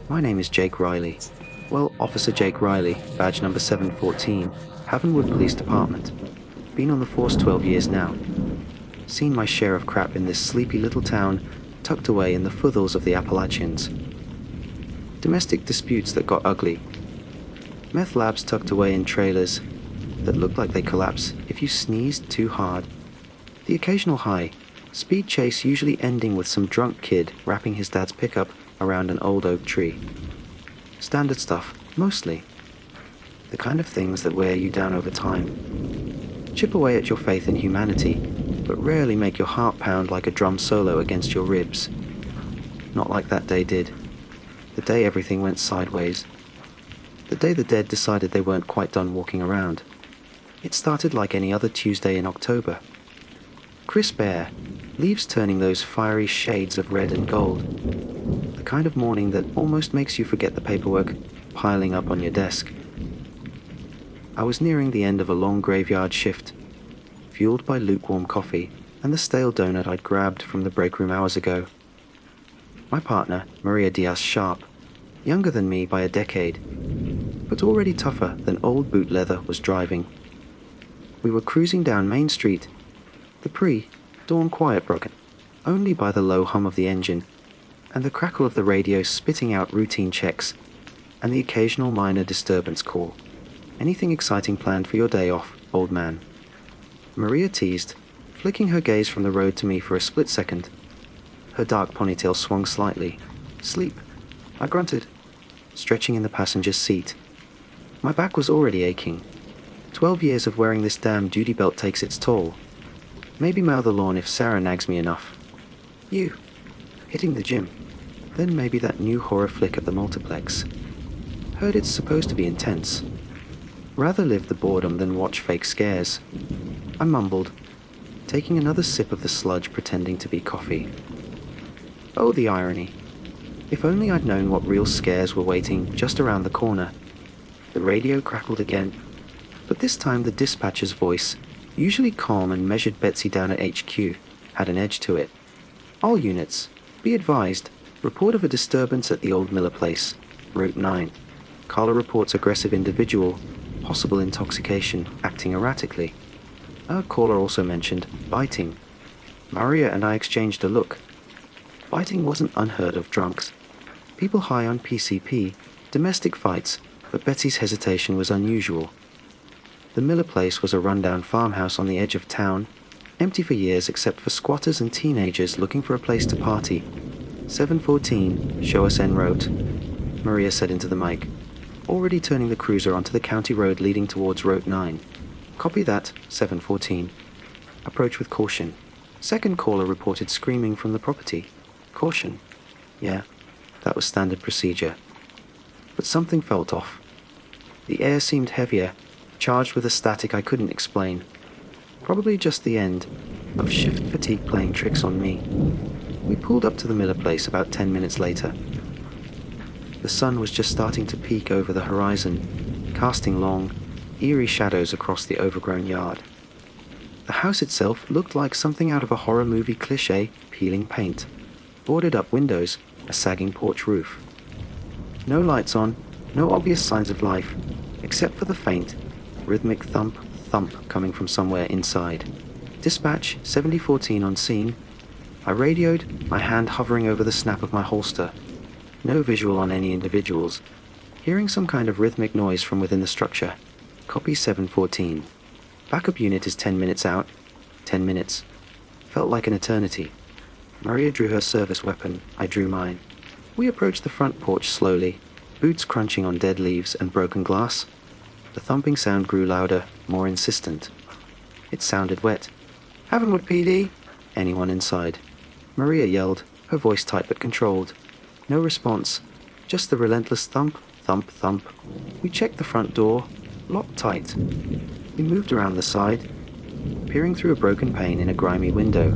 My name is Jake Riley. Well, Officer Jake Riley, badge number 714, Havenwood Police Department. Been on the force 12 years now. Seen my share of crap in this sleepy little town tucked away in the foothills of the Appalachians. Domestic disputes that got ugly. Meth labs tucked away in trailers that looked like they collapse if you sneezed too hard. The occasional high, speed chase usually ending with some drunk kid wrapping his dad's pickup around an old oak tree. Standard stuff, mostly. The kind of things that wear you down over time. Chip away at your faith in humanity, but rarely make your heart pound like a drum solo against your ribs. Not like that day did. The day everything went sideways. The day the dead decided they weren't quite done walking around. It started like any other Tuesday in October. Crisp air, leaves turning those fiery shades of red and gold. The kind of morning that almost makes you forget the paperwork piling up on your desk. I was nearing the end of a long graveyard shift, fueled by lukewarm coffee and the stale donut I'd grabbed from the break room hours ago. My partner, Maria Diaz Sharp, younger than me by a decade, but already tougher than old boot leather, was driving. We were cruising down Main Street, the pre-dawn quiet broken only by the low hum of the engine and the crackle of the radio spitting out routine checks and the occasional minor disturbance call. Anything exciting planned for your day off, old man? Maria teased, flicking her gaze from the road to me for a split second. Her dark ponytail swung slightly. Sleep, I grunted, stretching in the passenger's seat. My back was already aching. 12 years of wearing this damn duty belt takes its toll. Maybe mow the lawn if Sarah nags me enough. You, hitting the gym. Then maybe that new horror flick at the multiplex. Heard it's supposed to be intense. Rather live the boredom than watch fake scares. I mumbled, taking another sip of the sludge pretending to be coffee. Oh, the irony. If only I'd known what real scares were waiting just around the corner. The radio crackled again, but this time the dispatcher's voice, usually calm and measured Betsy down at HQ, had an edge to it. All units, be advised, report of a disturbance at the old Miller place, Route 9. Caller reports aggressive individual, possible intoxication, acting erratically. Our caller also mentioned biting. Maria and I exchanged a look. Biting wasn't unheard of drunks. People high on PCP, domestic fights, but Betsy's hesitation was unusual. The Miller place was a rundown farmhouse on the edge of town, empty for years except for squatters and teenagers looking for a place to party. 714, show us en route, Maria said into the mic, already turning the cruiser onto the county road leading towards Route 9. Copy that, 714. Approach with caution. Second caller reported screaming from the property. Caution. Yeah, that was standard procedure. But something felt off. The air seemed heavier, charged with a static I couldn't explain. Probably just the end of shift fatigue playing tricks on me. We pulled up to the Miller place about 10 minutes later. The sun was just starting to peek over the horizon, casting long, eerie shadows across the overgrown yard. The house itself looked like something out of a horror movie cliché, peeling paint. Boarded up windows, a sagging porch roof. No lights on, no obvious signs of life, except for the faint, rhythmic thump coming from somewhere inside. Dispatch 7014 on scene. I radioed, my hand hovering over the snap of my holster. No visual on any individuals. Hearing some kind of rhythmic noise from within the structure. Copy 714. Backup unit is 10 minutes out. 10 minutes. Felt like an eternity. Maria drew her service weapon. I drew mine. We approached the front porch slowly, boots crunching on dead leaves and broken glass. The thumping sound grew louder, more insistent. It sounded wet. Havenwood PD? Anyone inside? Maria yelled, her voice tight but controlled. No response, just the relentless thump, thump, thump. We checked the front door, locked tight. We moved around the side, peering through a broken pane in a grimy window.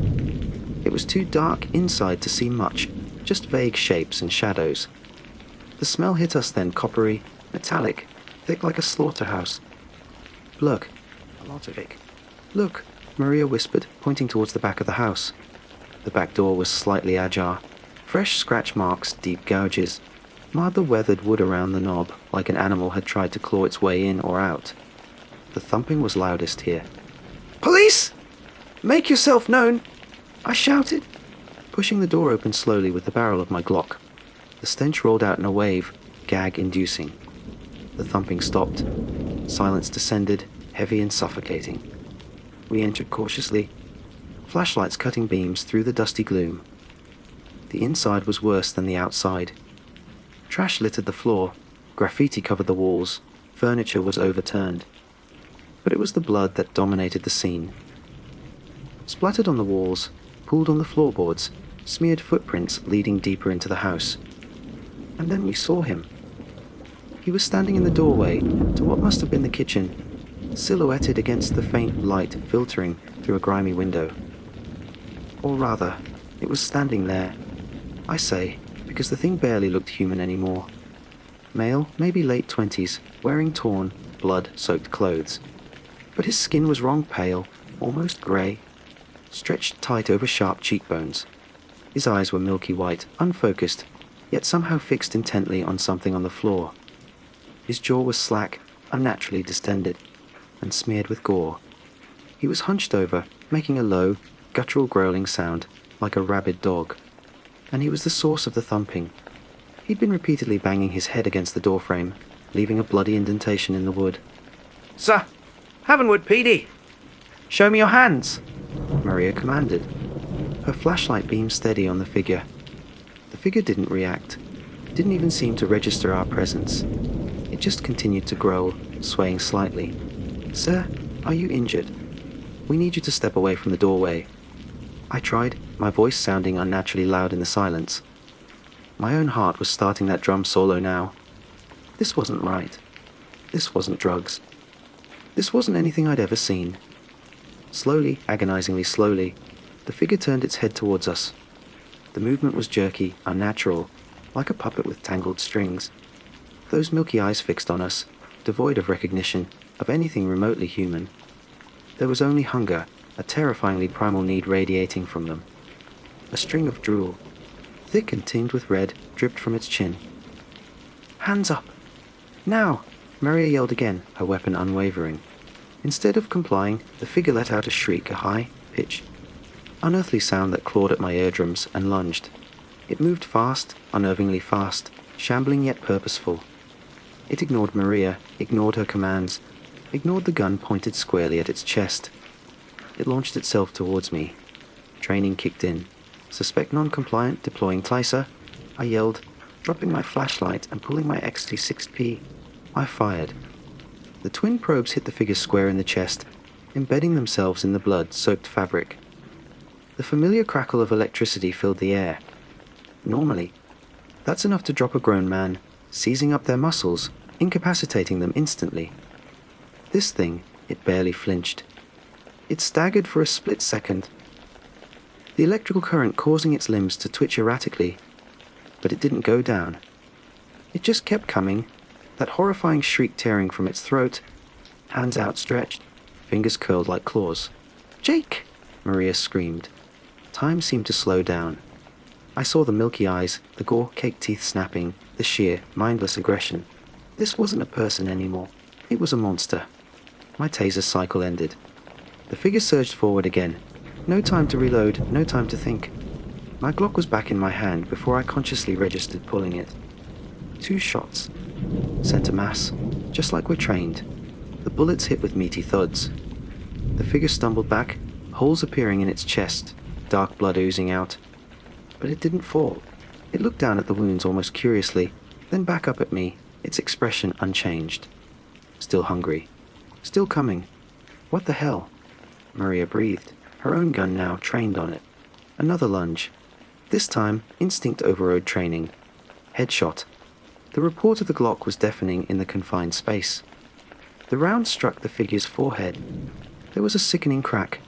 It was too dark inside to see much, just vague shapes and shadows. The smell hit us then, coppery, metallic, thick like a slaughterhouse. Look, a lot of it. Look, Maria whispered, pointing towards the back of the house. The back door was slightly ajar. Fresh scratch marks, deep gouges. marred the weathered wood around the knob like an animal had tried to claw its way in or out. The thumping was loudest here. "Police! Make yourself known!" I shouted, pushing the door open slowly with the barrel of my Glock. The stench rolled out in a wave, gag-inducing. The thumping stopped. Silence descended, heavy and suffocating. We entered cautiously, flashlights cutting beams through the dusty gloom. The inside was worse than the outside. Trash littered the floor, graffiti covered the walls, furniture was overturned. But it was the blood that dominated the scene. Splattered on the walls, pooled on the floorboards, smeared footprints leading deeper into the house. And then we saw him. He was standing in the doorway to what must have been the kitchen, silhouetted against the faint light filtering through a grimy window. Or rather, it was standing there. I say, because the thing barely looked human anymore. Male, maybe late 20s, wearing torn, blood-soaked clothes. But his skin was wrong pale, almost grey, stretched tight over sharp cheekbones. His eyes were milky white, unfocused, yet somehow fixed intently on something on the floor. His jaw was slack, unnaturally distended, and smeared with gore. He was hunched over, making a low, guttural growling sound, like a rabid dog. And he was the source of the thumping. He'd been repeatedly banging his head against the doorframe, leaving a bloody indentation in the wood. "Sir, Havenwood PD! Show me your hands!" Maria commanded. Her flashlight beamed steady on the figure. The figure didn't react, didn't even seem to register our presence. It just continued to growl, swaying slightly. "Sir, are you injured? We need you to step away from the doorway." I tried, my voice sounding unnaturally loud in the silence. My own heart was starting that drum solo now. This wasn't right. This wasn't drugs. This wasn't anything I'd ever seen. Slowly, agonizingly slowly, the figure turned its head towards us. The movement was jerky, unnatural, like a puppet with tangled strings. Those milky eyes fixed on us, devoid of recognition, of anything remotely human. There was only hunger, a terrifyingly primal need radiating from them. A string of drool, thick and tinged with red, dripped from its chin. "Hands up! Now!" Maria yelled again, her weapon unwavering. Instead of complying, the figure let out a shriek, a high-pitched, unearthly sound that clawed at my eardrums and lunged. It moved fast, unnervingly fast, shambling yet purposeful. It ignored Maria, ignored her commands, ignored the gun pointed squarely at its chest. It launched itself towards me. Training kicked in. "Suspect non-compliant, deploying Tlycer," I yelled, dropping my flashlight and pulling my XT6P. I fired. The twin probes hit the figure square in the chest, embedding themselves in the blood-soaked fabric. The familiar crackle of electricity filled the air. Normally, that's enough to drop a grown man, seizing up their muscles, incapacitating them instantly. This thing, it barely flinched. It staggered for a split second, the electrical current causing its limbs to twitch erratically, but it didn't go down. It just kept coming, that horrifying shriek tearing from its throat, hands outstretched, fingers curled like claws. "Jake!" Maria screamed. Time seemed to slow down. I saw the milky eyes, the gore-caked teeth snapping, the sheer, mindless aggression. This wasn't a person anymore. It was a monster. My taser cycle ended. The figure surged forward again. No time to reload, no time to think. My Glock was back in my hand before I consciously registered pulling it. 2 shots. Center mass, just like we're trained. The bullets hit with meaty thuds. The figure stumbled back, holes appearing in its chest, dark blood oozing out. But it didn't fall. It looked down at the wounds almost curiously, then back up at me, its expression unchanged. Still hungry. Still coming. What the hell? Maria breathed, her own gun now trained on it. Another lunge. This time, instinct overrode training. Headshot. The report of the Glock was deafening in the confined space. The round struck the figure's forehead. There was a sickening crack,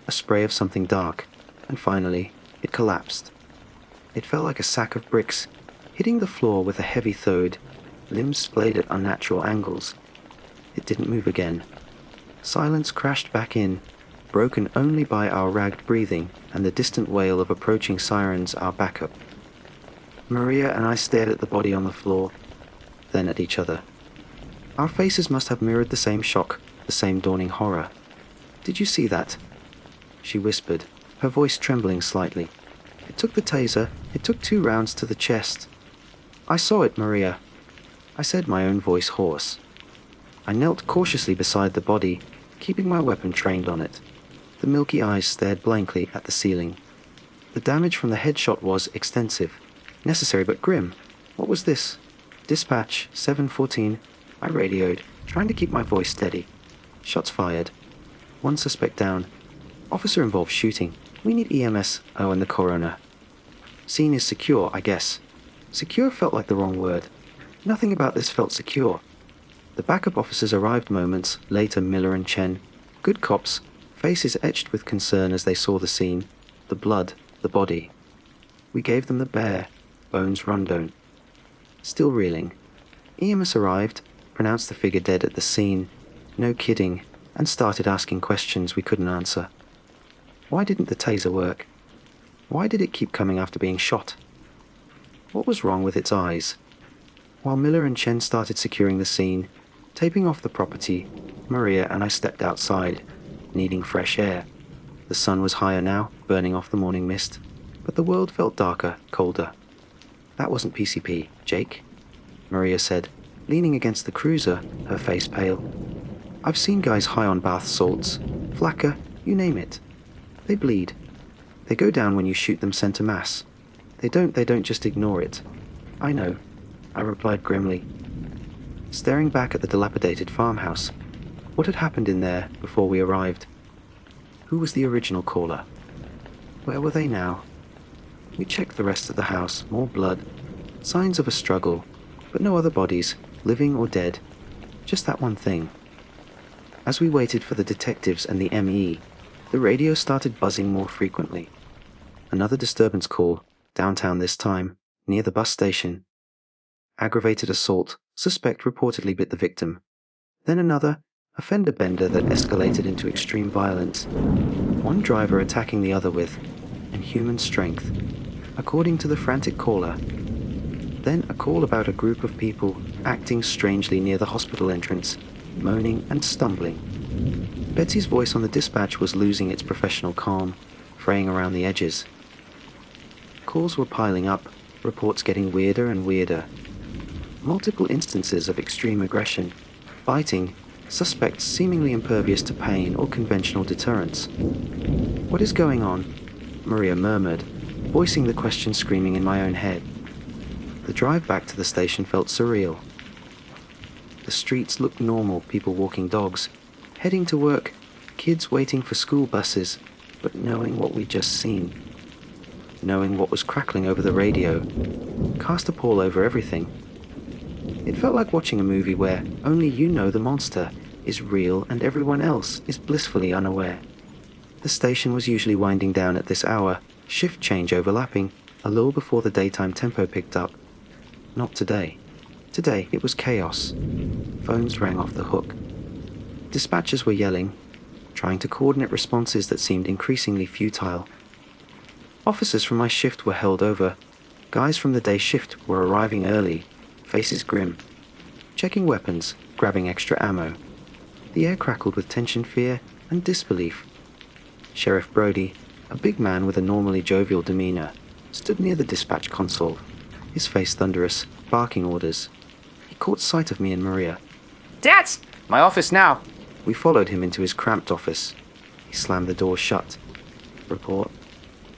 a spray of something dark, and finally, it collapsed. It felt like a sack of bricks, hitting the floor with a heavy thud, limbs splayed at unnatural angles. It didn't move again. Silence crashed back in, broken only by our ragged breathing and the distant wail of approaching sirens, our backup. Maria and I stared at the body on the floor, then at each other. Our faces must have mirrored the same shock, the same dawning horror. "Did you see that?" she whispered, her voice trembling slightly. "It took the taser. It took 2 rounds to the chest." "I saw it, Maria," I said, my own voice hoarse. I knelt cautiously beside the body, keeping my weapon trained on it. The milky eyes stared blankly at the ceiling. The damage from the headshot was extensive, necessary but grim. What was this? "Dispatch, 714. I radioed, trying to keep my voice steady. "Shots fired. 1 suspect down. Officer involved shooting. We need EMS. Oh, and the coroner. Scene is secure, I guess." Secure felt like the wrong word. Nothing about this felt secure. The backup officers arrived moments later. Miller and Chen, good cops, faces etched with concern as they saw the scene, the blood, the body. We gave them the bare bones rundown. Still reeling. EMS arrived, pronounced the figure dead at the scene, no kidding, and started asking questions we couldn't answer. Why didn't the taser work? Why did it keep coming after being shot? What was wrong with its eyes? While Miller and Chen started securing the scene, taping off the property, Maria and I stepped outside, needing fresh air. The sun was higher now, burning off the morning mist, but the world felt darker, colder. "That wasn't PCP, Jake," Maria said, leaning against the cruiser, her face pale. "I've seen guys high on bath salts, flakka, you name it. They bleed. They go down when you shoot them center mass. They don't just ignore it." "I know," I replied grimly, staring back at the dilapidated farmhouse. What had happened in there before we arrived? Who was the original caller? Where were they now? We checked the rest of the house. More blood. Signs of a struggle, but no other bodies, living or dead. Just that one thing. As we waited for the detectives and the ME, the radio started buzzing more frequently. Another disturbance call, downtown this time, near the bus station. Aggravated assault, suspect reportedly bit the victim. Then another, a fender bender that escalated into extreme violence. One driver attacking the other with inhuman strength, according to the frantic caller. Then a call about a group of people acting strangely near the hospital entrance, moaning and stumbling. Betsy's voice on the dispatch was losing its professional calm, fraying around the edges. Calls were piling up, reports getting weirder and weirder. Multiple instances of extreme aggression, biting, suspects seemingly impervious to pain or conventional deterrence. "What is going on?" Maria murmured, voicing the question screaming in my own head. The drive back to the station felt surreal. The streets looked normal, people walking dogs, heading to work, kids waiting for school buses, but knowing what we'd just seen, knowing what was crackling over the radio, cast a pall over everything. It felt like watching a movie where only you know the monster is real and everyone else is blissfully unaware. The station was usually winding down at this hour, shift change overlapping, a little before the daytime tempo picked up. Not today. Today it was chaos. Phones rang off the hook. Dispatchers were yelling, trying to coordinate responses that seemed increasingly futile. Officers from my shift were held over. Guys from the day shift were arriving early, faces grim, checking weapons, grabbing extra ammo. The air crackled with tension, fear, and disbelief. Sheriff Brody, a big man with a normally jovial demeanor, stood near the dispatch console, his face thunderous, barking orders. He caught sight of me and Maria. "That's my office now." We followed him into his cramped office. He slammed the door shut. "Report,"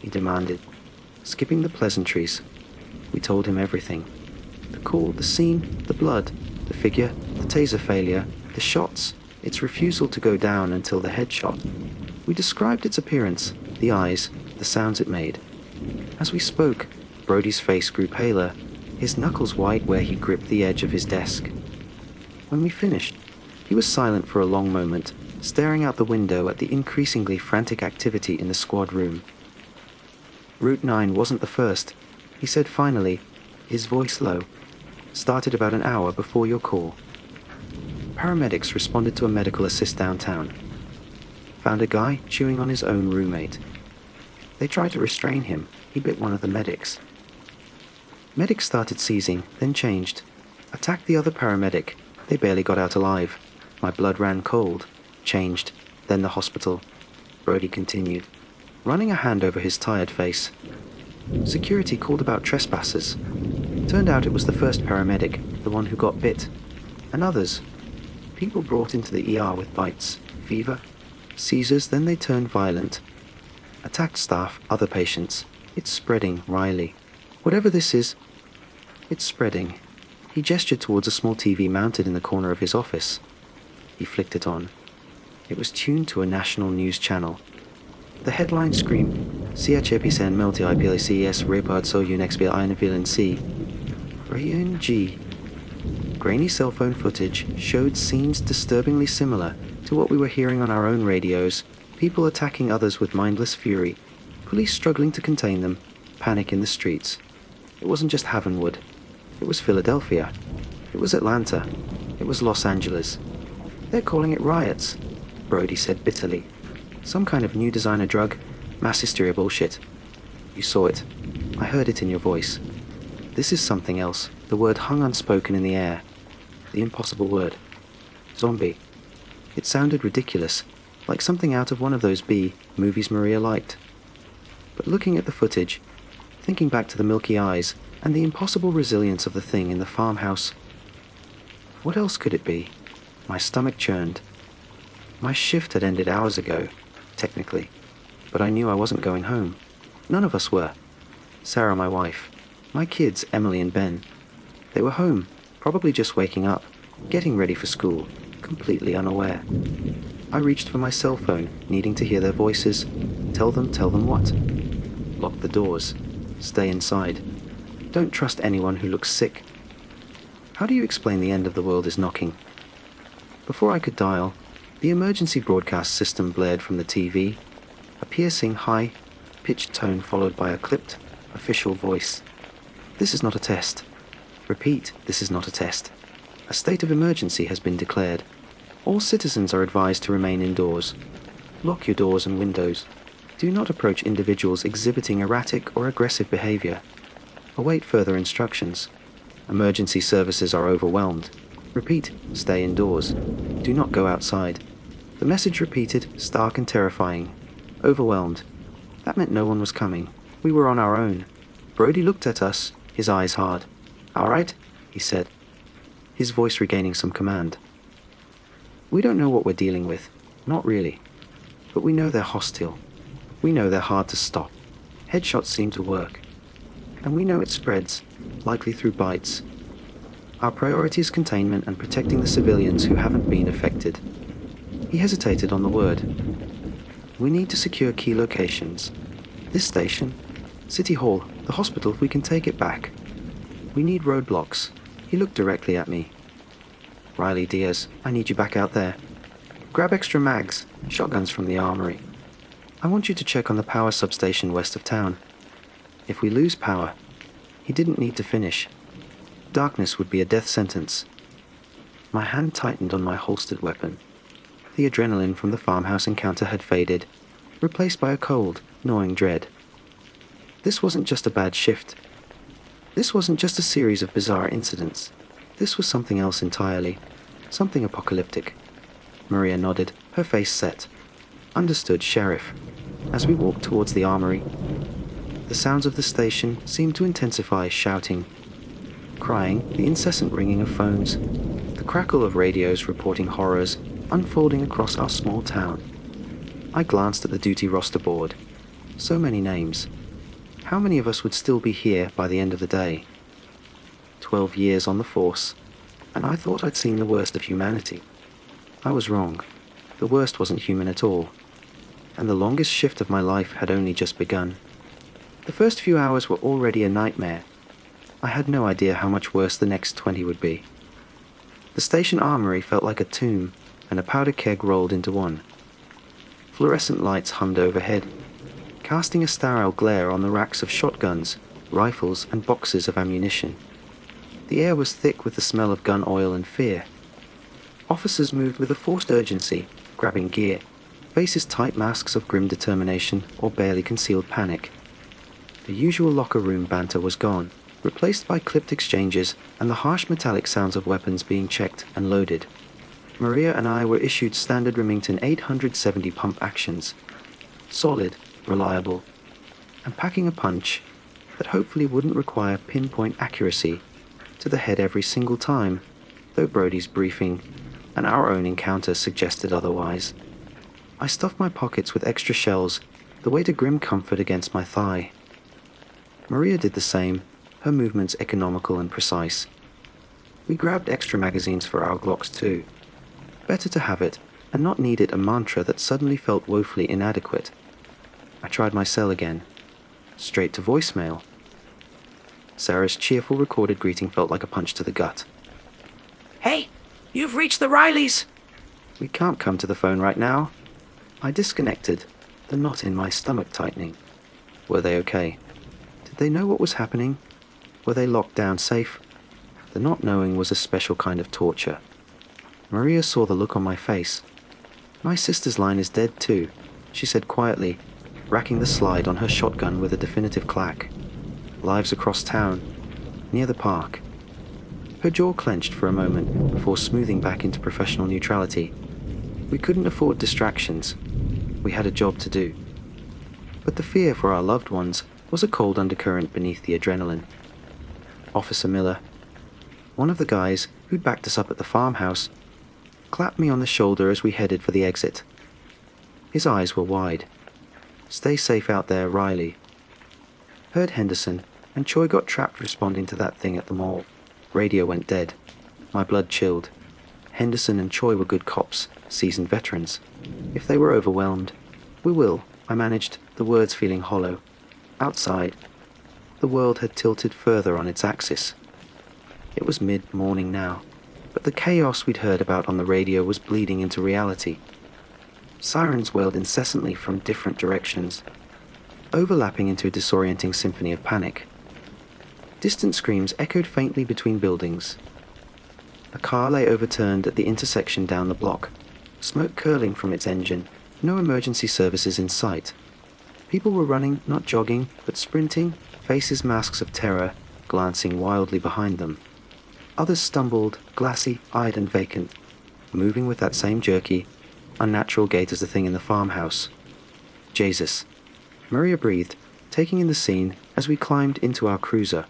he demanded, skipping the pleasantries. We told him everything. The call, the scene, the blood, the figure, the taser failure, the shots, its refusal to go down until the headshot. We described its appearance, the eyes, the sounds it made. As we spoke, Brody's face grew paler, his knuckles white where he gripped the edge of his desk. When we finished, he was silent for a long moment, staring out the window at the increasingly frantic activity in the squad room. "Route 9 wasn't the first," he said finally, his voice low. "Started about an hour before your call. Paramedics responded to a medical assist downtown. Found a guy chewing on his own roommate. They tried to restrain him. He bit one of the medics. Medics started seizing, then changed. Attacked the other paramedic. They barely got out alive. My blood ran cold. Changed. Then the hospital. Brody continued, running a hand over his tired face. Security called about trespassers. Turned out it was the first paramedic, the one who got bit. And others. People brought into the ER with bites, fever, seizures, then they turned violent. Attacked staff, other patients. It's spreading, Riley. Whatever this is, it's spreading. He gestured towards a small TV mounted in the corner of his office. He flicked it on. It was tuned to a national news channel. The headline screamed, CHPCN multi IPLCS repard so UNXBL INVLN C. Rayon G. Grainy cell phone footage showed scenes disturbingly similar to what we were hearing on our own radios, people attacking others with mindless fury, police struggling to contain them, panic in the streets. It wasn't just Havenwood. It was Philadelphia. It was Atlanta. It was Los Angeles. They're calling it riots, Brody said bitterly. Some kind of new designer drug, mass hysteria bullshit. You saw it. I heard it in your voice. This is something else. The word hung unspoken in the air. The impossible word. Zombie. It sounded ridiculous, like something out of one of those B movies Maria liked. But looking at the footage, thinking back to the milky eyes and the impossible resilience of the thing in the farmhouse, what else could it be? My stomach churned. My shift had ended hours ago, technically, but I knew I wasn't going home. None of us were. Sarah, my wife, my kids, Emily and Ben. They were home, probably just waking up, getting ready for school, completely unaware. I reached for my cell phone, needing to hear their voices. Tell them what? Lock the doors. Stay inside. Don't trust anyone who looks sick. How do you explain the end of the world is knocking? Before I could dial, the emergency broadcast system blared from the TV, a piercing, high-pitched tone followed by a clipped, official voice. This is not a test. Repeat, this is not a test. A state of emergency has been declared. All citizens are advised to remain indoors. Lock your doors and windows. Do not approach individuals exhibiting erratic or aggressive behavior. Await further instructions. Emergency services are overwhelmed. Repeat, stay indoors. Do not go outside. The message repeated, stark and terrifying. Overwhelmed. That meant no one was coming. We were on our own. Brody looked at us, his eyes hard. All right, he said, his voice regaining some command. We don't know what we're dealing with. Not really. But we know they're hostile. We know they're hard to stop. Headshots seem to work. And we know it spreads, likely through bites. Our priority is containment and protecting the civilians who haven't been affected. He hesitated on the word. We need to secure key locations. This station, City Hall, the hospital, if we can take it back. We need roadblocks. He looked directly at me. Riley Diaz, I need you back out there. Grab extra mags, shotguns from the armory. I want you to check on the power substation west of town. If we lose power, he didn't need to finish. Darkness would be a death sentence. My hand tightened on my holstered weapon. The adrenaline from the farmhouse encounter had faded, replaced by a cold, gnawing dread. This wasn't just a bad shift. This wasn't just a series of bizarre incidents. This was something else entirely. Something apocalyptic. Maria nodded, her face set. Understood, Sheriff. As we walked towards the armory, the sounds of the station seemed to intensify, shouting, crying, the incessant ringing of phones, the crackle of radios reporting horrors unfolding across our small town. I glanced at the duty roster board. So many names. How many of us would still be here by the end of the day? 12 years on the force, and I thought I'd seen the worst of humanity. I was wrong. The worst wasn't human at all, and the longest shift of my life had only just begun. The first few hours were already a nightmare. I had no idea how much worse the next 20 would be. The station armory felt like a tomb, and a powder keg rolled into one. Fluorescent lights hummed overhead, casting a sterile glare on the racks of shotguns, rifles, and boxes of ammunition. The air was thick with the smell of gun oil and fear. Officers moved with a forced urgency, grabbing gear, faces tight masks of grim determination or barely concealed panic. The usual locker room banter was gone. replaced by clipped exchanges and the harsh metallic sounds of weapons being checked and loaded. Maria and I were issued standard Remington 870 pump actions. Solid, reliable, and packing a punch that hopefully wouldn't require pinpoint accuracy to the head every single time, though Brody's briefing and our own encounter suggested otherwise. I stuffed my pockets with extra shells, the weight of grim comfort against my thigh. Maria did the same, her movements economical and precise. We grabbed extra magazines for our Glocks too. Better to have it, and not need it a mantra that suddenly felt woefully inadequate. I tried my cell again. Straight to voicemail. Sarah's cheerful recorded greeting felt like a punch to the gut. Hey, you've reached the Rileys! We can't come to the phone right now. I disconnected, the knot in my stomach tightening. Were they okay? Did they know what was happening? Were they locked down safe? The not knowing was a special kind of torture. Maria saw the look on my face. My sister's line is dead too, she said quietly, racking the slide on her shotgun with a definitive clack. Lives across town, near the park. Her jaw clenched for a moment before smoothing back into professional neutrality. We couldn't afford distractions. We had a job to do. But the fear for our loved ones was a cold undercurrent beneath the adrenaline. Officer Miller, one of the guys who'd backed us up at the farmhouse, clapped me on the shoulder as we headed for the exit. His eyes were wide. Stay safe out there, Riley. Heard Henderson, and Choi got trapped responding to that thing at the mall. Radio went dead. My blood chilled. Henderson and Choi were good cops, seasoned veterans. If they were overwhelmed, we will, I managed, the words feeling hollow. Outside, the world had tilted further on its axis. It was mid-morning now, but the chaos we'd heard about on the radio was bleeding into reality. Sirens wailed incessantly from different directions, overlapping into a disorienting symphony of panic. Distant screams echoed faintly between buildings. A car lay overturned at the intersection down the block, smoke curling from its engine, no emergency services in sight. People were running, not jogging, but sprinting, faces masks of terror, glancing wildly behind them. Others stumbled, glassy-eyed and vacant, moving with that same jerky, unnatural gait as the thing in the farmhouse. Jesus. Maria breathed, taking in the scene as we climbed into our cruiser.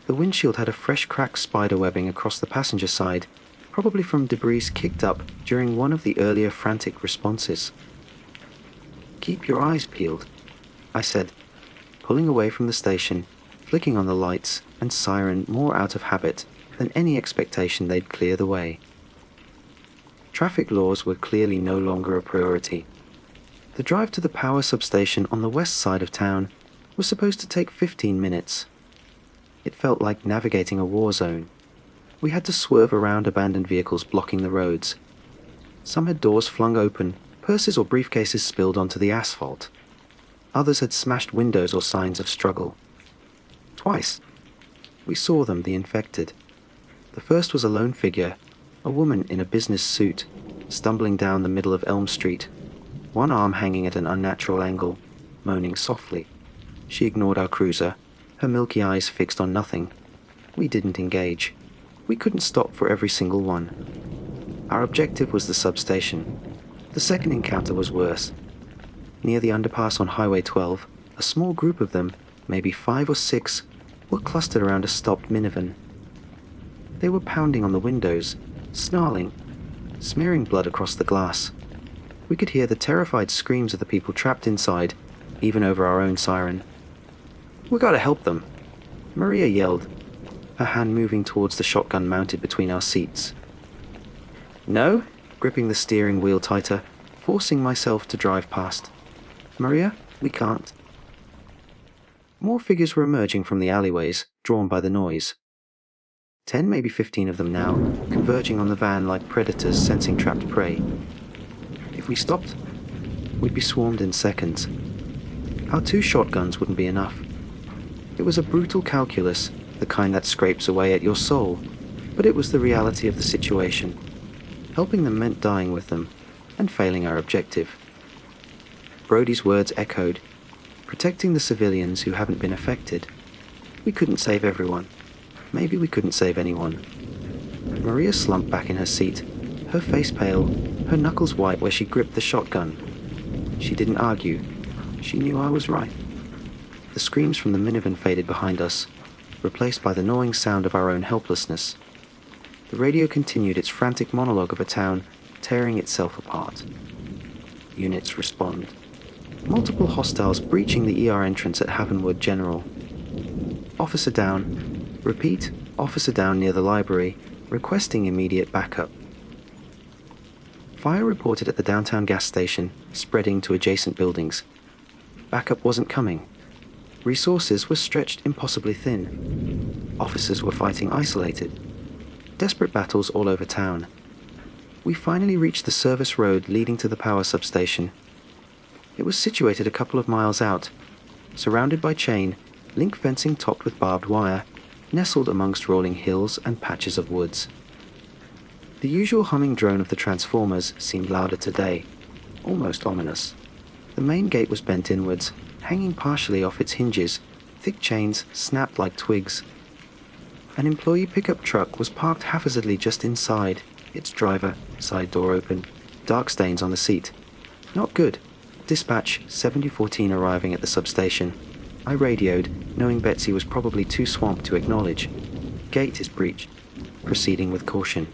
The windshield had a fresh cracked spider webbing across the passenger side, probably from debris kicked up during one of the earlier frantic responses. "Keep your eyes peeled," I said, pulling away from the station, flicking on the lights and siren more out of habit than any expectation they'd clear the way. Traffic laws were clearly no longer a priority. The drive to the power substation on the west side of town was supposed to take 15 minutes. It felt like navigating a war zone. We had to swerve around abandoned vehicles blocking the roads. Some had doors flung open, purses or briefcases spilled onto the asphalt. Others had smashed windows or signs of struggle. Twice. We saw them, the infected. The first was a lone figure, a woman in a business suit, stumbling down the middle of Elm Street, one arm hanging at an unnatural angle, moaning softly. She ignored our cruiser, her milky eyes fixed on nothing. We didn't engage. We couldn't stop for every single one. Our objective was the substation. The second encounter was worse. Near the underpass on Highway 12, a small group of them, maybe 5 or 6, were clustered around a stopped minivan. They were pounding on the windows, snarling, smearing blood across the glass. We could hear the terrified screams of the people trapped inside, even over our own siren. "We gotta help them," Maria yelled, her hand moving towards the shotgun mounted between our seats. "No," gripping the steering wheel tighter, forcing myself to drive past. "Maria, we can't." More figures were emerging from the alleyways, drawn by the noise. 10, maybe 15 of them now, converging on the van like predators sensing trapped prey. If we stopped, we'd be swarmed in seconds. Our 2 shotguns wouldn't be enough. It was a brutal calculus, the kind that scrapes away at your soul, but it was the reality of the situation. Helping them meant dying with them, and failing our objective. Brody's words echoed, protecting the civilians who haven't been affected. we couldn't save everyone. Maybe we couldn't save anyone. Maria slumped back in her seat, her face pale, her knuckles white where she gripped the shotgun. She didn't argue. She knew I was right. The screams from the minivan faded behind us, replaced by the gnawing sound of our own helplessness. The radio continued its frantic monologue of a town tearing itself apart. Units respond. Multiple hostiles breaching the ER entrance at Havenwood General. Officer down. Repeat, officer down near the library, requesting immediate backup. Fire reported at the downtown gas station, spreading to adjacent buildings. Backup wasn't coming. Resources were stretched impossibly thin. Officers were fighting isolated. Desperate battles all over town. We finally reached the service road leading to the power substation. It was situated a couple of miles out, surrounded by chain, link fencing topped with barbed wire, nestled amongst rolling hills and patches of woods. The usual humming drone of the transformers seemed louder today, almost ominous. The main gate was bent inwards, hanging partially off its hinges, thick chains snapped like twigs. An employee pickup truck was parked haphazardly just inside, its driver, side door open, dark stains on the seat. Not good. Dispatch 7014 arriving at the substation. I radioed, knowing Betsy was probably too swamped to acknowledge. Gate is breached. Proceeding with caution.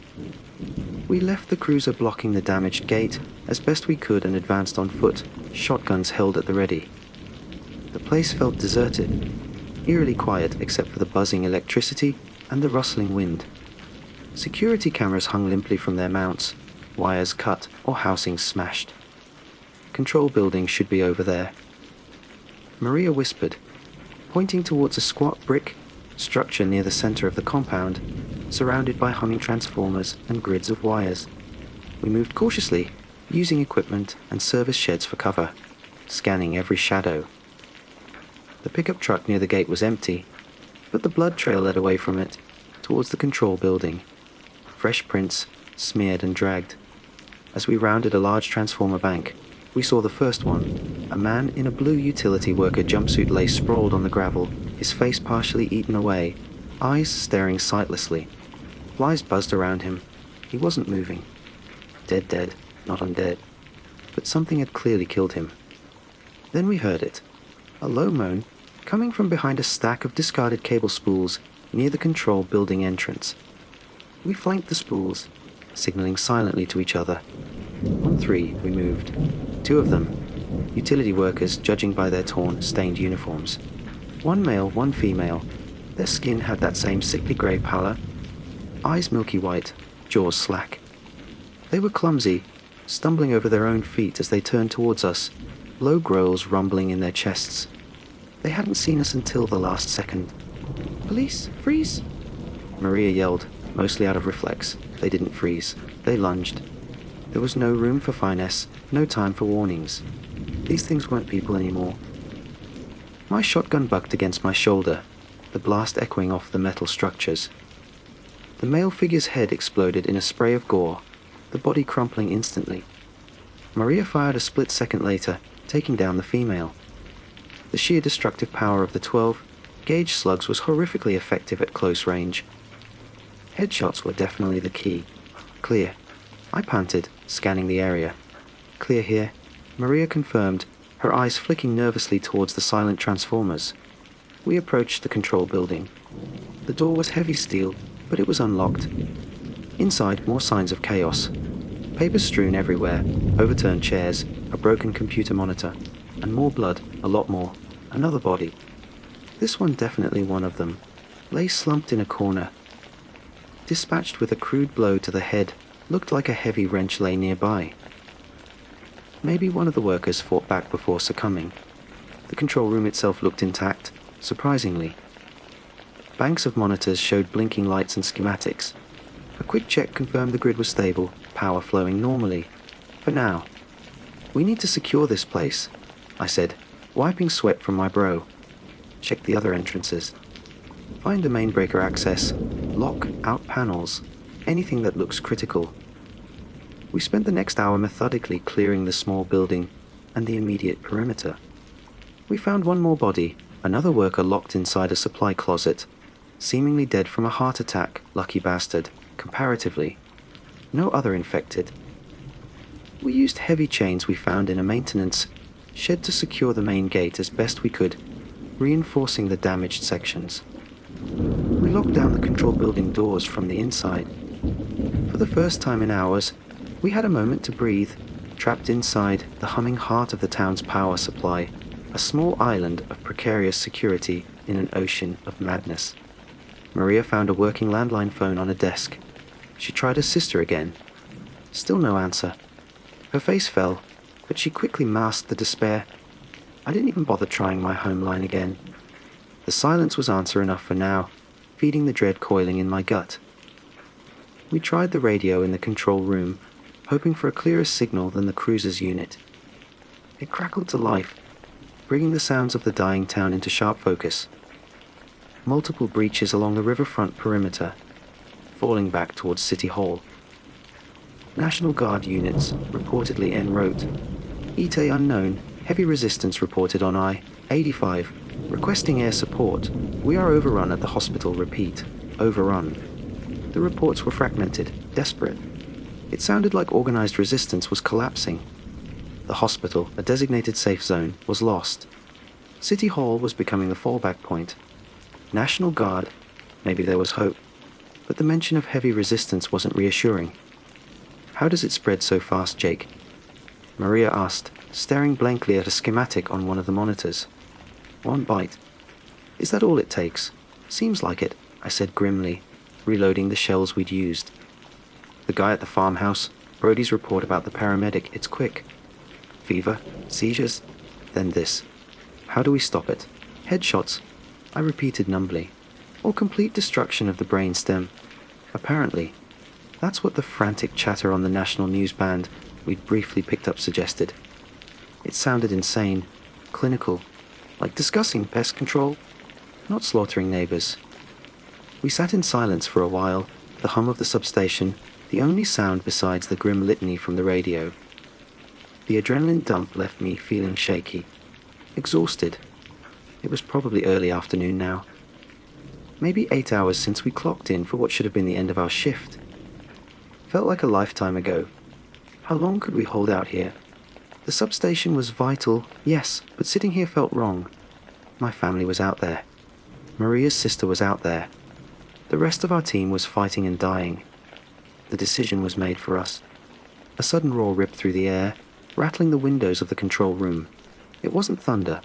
We left the cruiser blocking the damaged gate as best we could and advanced on foot, shotguns held at the ready. The place felt deserted, eerily quiet except for the buzzing electricity and the rustling wind. Security cameras hung limply from their mounts, wires cut or housings smashed. Control building should be over there. Maria whispered, pointing towards a squat brick structure near the center of the compound, surrounded by humming transformers and grids of wires. We moved cautiously, using equipment and service sheds for cover, scanning every shadow. The pickup truck near the gate was empty, but the blood trail led away from it, towards the control building. Fresh prints, smeared and dragged. As we rounded a large transformer bank, we saw the first one. A man in a blue utility worker jumpsuit lay sprawled on the gravel, his face partially eaten away, eyes staring sightlessly. Flies buzzed around him. He wasn't moving. Dead, not undead. But something had clearly killed him. Then we heard it. A low moan, coming from behind a stack of discarded cable spools near the control building entrance. We flanked the spools, signaling silently to each other. On three, we moved. Two of them, utility workers judging by their torn, stained uniforms. One male, one female. Their skin had that same sickly grey pallor. Eyes milky white, jaws slack. They were clumsy, stumbling over their own feet as they turned towards us, low growls rumbling in their chests. They hadn't seen us until the last second. "Police, freeze!" Maria yelled, mostly out of reflex. They didn't freeze. They lunged. There was no room for finesse, no time for warnings. These things weren't people anymore. My shotgun bucked against my shoulder, the blast echoing off the metal structures. The male figure's head exploded in a spray of gore, the body crumpling instantly. Maria fired a split second later, taking down the female. The sheer destructive power of the 12-gauge slugs was horrifically effective at close range. Headshots were definitely the key. Clear. I panted, scanning the area. Clear here. Maria confirmed, her eyes flicking nervously towards the silent transformers. We approached the control building. The door was heavy steel, but it was unlocked. Inside, more signs of chaos. Papers strewn everywhere, overturned chairs, a broken computer monitor, and more blood, a lot more. Another body. This one definitely one of them. Lay slumped in a corner. Dispatched with a crude blow to the head, looked like a heavy wrench lay nearby. Maybe one of the workers fought back before succumbing. The control room itself looked intact, surprisingly. Banks of monitors showed blinking lights and schematics. A quick check confirmed the grid was stable, power flowing normally. For now. "We need to secure this place," I said, wiping sweat from my brow. Check the other entrances. Find the main breaker access. Lock out panels. Anything that looks critical. We spent the next hour methodically clearing the small building and the immediate perimeter. We found one more body, Another worker locked inside a supply closet, seemingly dead from a heart attack, lucky bastard, comparatively. No other infected. We used heavy chains we found in a maintenance shed to secure the main gate as best we could, reinforcing the damaged sections. We locked down the control building doors from the inside. For the first time in hours, we had a moment to breathe, trapped inside the humming heart of the town's power supply, a small island of precarious security in an ocean of madness. Maria found a working landline phone on a desk. She tried her sister again. Still no answer. Her face fell, but she quickly masked the despair. I didn't even bother trying my home line again. The silence was answer enough for now, feeding the dread coiling in my gut. We tried the radio in the control room, hoping for a clearer signal than the cruiser's unit. It crackled to life, bringing the sounds of the dying town into sharp focus. Multiple breaches along the riverfront perimeter, falling back towards City Hall. National Guard units, reportedly en route. ETA unknown, heavy resistance reported on I-85, requesting air support. We are overrun at the hospital, repeat, overrun. The reports were fragmented, desperate. It sounded like organized resistance was collapsing. The hospital, a designated safe zone, was lost. City Hall was becoming the fallback point. National Guard, maybe there was hope, but the mention of heavy resistance wasn't reassuring. How does it spread so fast, Jake? Maria asked, staring blankly at a schematic on one of the monitors. One bite. Is that all it takes? Seems like it, I said grimly, reloading the shells we'd used. The guy at the farmhouse, Brody's report about the paramedic, it's quick. Fever, seizures, then this. How do we stop it? Headshots, I repeated numbly, or complete destruction of the brainstem. Apparently, that's what the frantic chatter on the national news band we'd briefly picked up suggested. It sounded insane, clinical, like discussing pest control, not slaughtering neighbors. We sat in silence for a while, the hum of the substation, the only sound besides the grim litany from the radio. The adrenaline dump left me feeling shaky, exhausted. It was probably early afternoon now. Maybe 8 hours since we clocked in for what should have been the end of our shift. Felt like a lifetime ago. How long could we hold out here? The substation was vital, yes, but sitting here felt wrong. My family was out there. Maria's sister was out there. The rest of our team was fighting and dying. The decision was made for us. A sudden roar ripped through the air, rattling the windows of the control room. It wasn't thunder.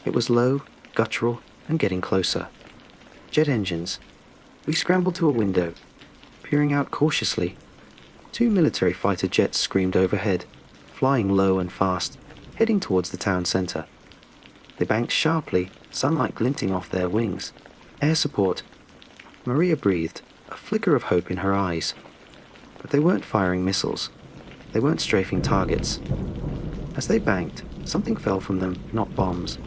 It was low, guttural, and getting closer. Jet engines. We scrambled to a window, peering out cautiously. 2 military fighter jets screamed overhead, flying low and fast, heading towards the town center. They banked sharply, sunlight glinting off their wings. Air support. Maria breathed, a flicker of hope in her eyes. But they weren't firing missiles. They weren't strafing targets. As they banked, something fell from them, not bombs,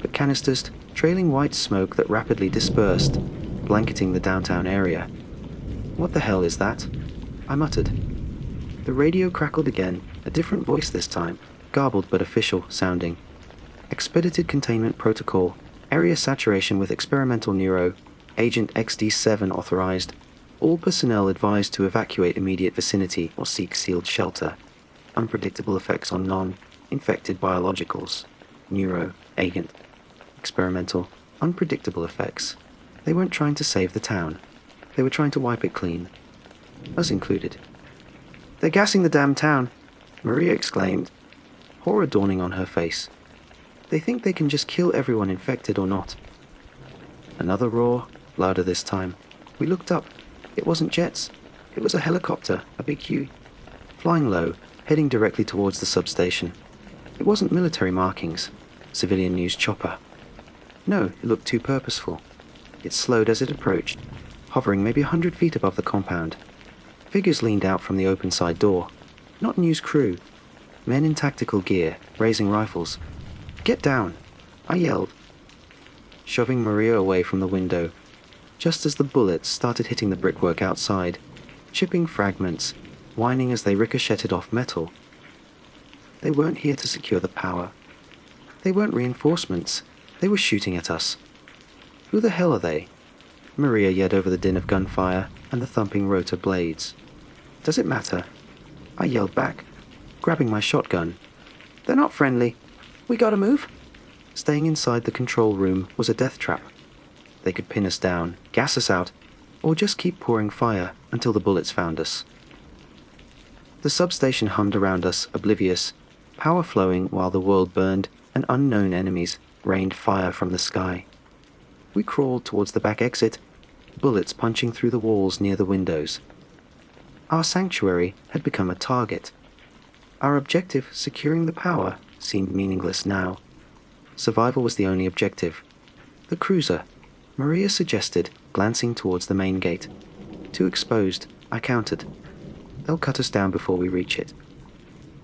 but canisters trailing white smoke that rapidly dispersed, blanketing the downtown area. What the hell is that? I muttered. The radio crackled again, a different voice this time, garbled but official sounding. Expedited containment protocol, area saturation with experimental neuro, Agent XD7 authorized. All personnel advised to evacuate immediate vicinity or seek sealed shelter. Unpredictable effects on non-infected biologicals. Neuro, agent. Experimental, unpredictable effects. They weren't trying to save the town. They were trying to wipe it clean. Us included. "They're gassing the damn town," Maria exclaimed, horror dawning on her face. "They think they can just kill everyone infected or not." Another roar, louder this time. We looked up. It wasn't jets. It was a helicopter, a big Q, flying low, heading directly towards the substation. It wasn't military markings, civilian news chopper. No, it looked too purposeful. It slowed as it approached, hovering maybe 100 feet above the compound. Figures leaned out from the open side door. Not news crew. Men in tactical gear, raising rifles. "Get down!" I yelled, shoving Maria away from the window, just as the bullets started hitting the brickwork outside, chipping fragments, whining as they ricocheted off metal. They weren't here to secure the power. They weren't reinforcements. They were shooting at us. Who the hell are they? Maria yelled over the din of gunfire and the thumping rotor blades. Does it matter? I yelled back, grabbing my shotgun. They're not friendly. We gotta move. Staying inside the control room was a death trap. They could pin us down, gas us out, or just keep pouring fire until the bullets found us. The substation hummed around us, oblivious, power flowing while the world burned and unknown enemies rained fire from the sky. We crawled towards the back exit, bullets punching through the walls near the windows. Our sanctuary had become a target. Our objective, securing the power, seemed meaningless now. Survival was the only objective. The cruiser, Maria suggested, glancing towards the main gate. Too exposed, I countered. They'll cut us down before we reach it.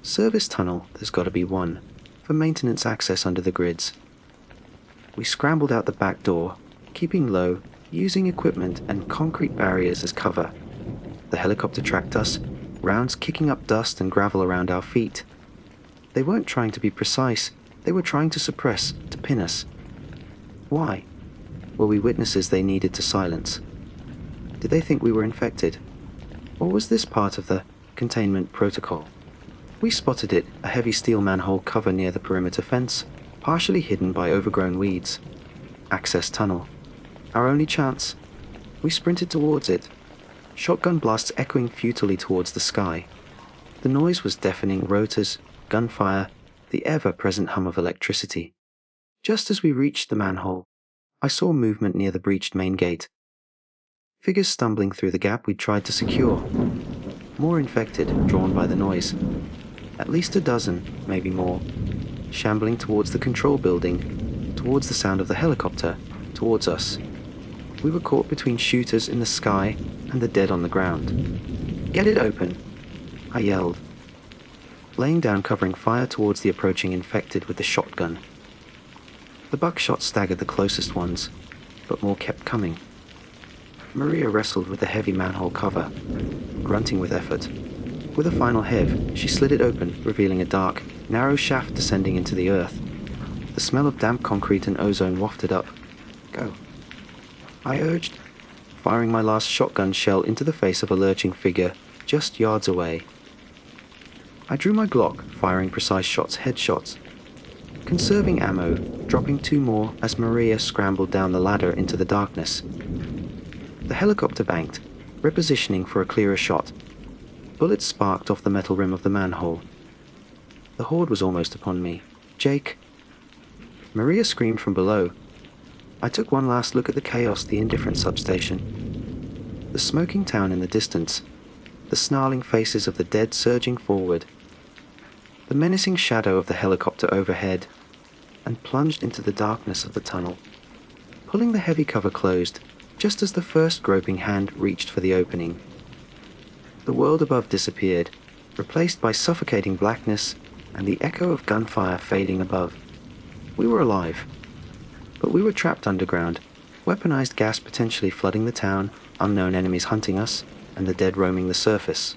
Service tunnel, there's got to be one, for maintenance access under the grids. We scrambled out the back door, keeping low, using equipment and concrete barriers as cover. The helicopter tracked us, rounds kicking up dust and gravel around our feet. They weren't trying to be precise, they were trying to suppress, to pin us. Why? Were we witnesses they needed to silence? Did they think we were infected? Or was this part of the containment protocol? We spotted it, a heavy steel manhole cover near the perimeter fence, partially hidden by overgrown weeds. Access tunnel. Our only chance. We sprinted towards it, shotgun blasts echoing futilely towards the sky. The noise was deafening, rotors, gunfire, the ever-present hum of electricity. Just as we reached the manhole, I saw movement near the breached main gate. Figures stumbling through the gap we'd tried to secure. More infected, drawn by the noise. At least a dozen, maybe more. Shambling towards the control building, towards the sound of the helicopter, towards us. We were caught between shooters in the sky and the dead on the ground. Get it open, I yelled, laying down covering fire towards the approaching infected with the shotgun. The buckshot staggered the closest ones, but more kept coming. Maria wrestled with the heavy manhole cover, grunting with effort. With a final heave, she slid it open, revealing a dark, narrow shaft descending into the earth. The smell of damp concrete and ozone wafted up. Go, I urged, firing my last shotgun shell into the face of a lurching figure just yards away. I drew my Glock, firing precise shots, headshots. Conserving ammo, dropping 2 more as Maria scrambled down the ladder into the darkness. The helicopter banked, repositioning for a clearer shot. Bullets sparked off the metal rim of the manhole. The horde was almost upon me. Jake. Maria screamed from below. I took one last look at the chaos, the indifferent substation. The smoking town in the distance. The snarling faces of the dead surging forward. The menacing shadow of the helicopter overhead, and plunged into the darkness of the tunnel. Pulling the heavy cover closed, just as the first groping hand reached for the opening. The world above disappeared, replaced by suffocating blackness and the echo of gunfire fading above. We were alive, but we were trapped underground, weaponized gas potentially flooding the town, unknown enemies hunting us, and the dead roaming the surface.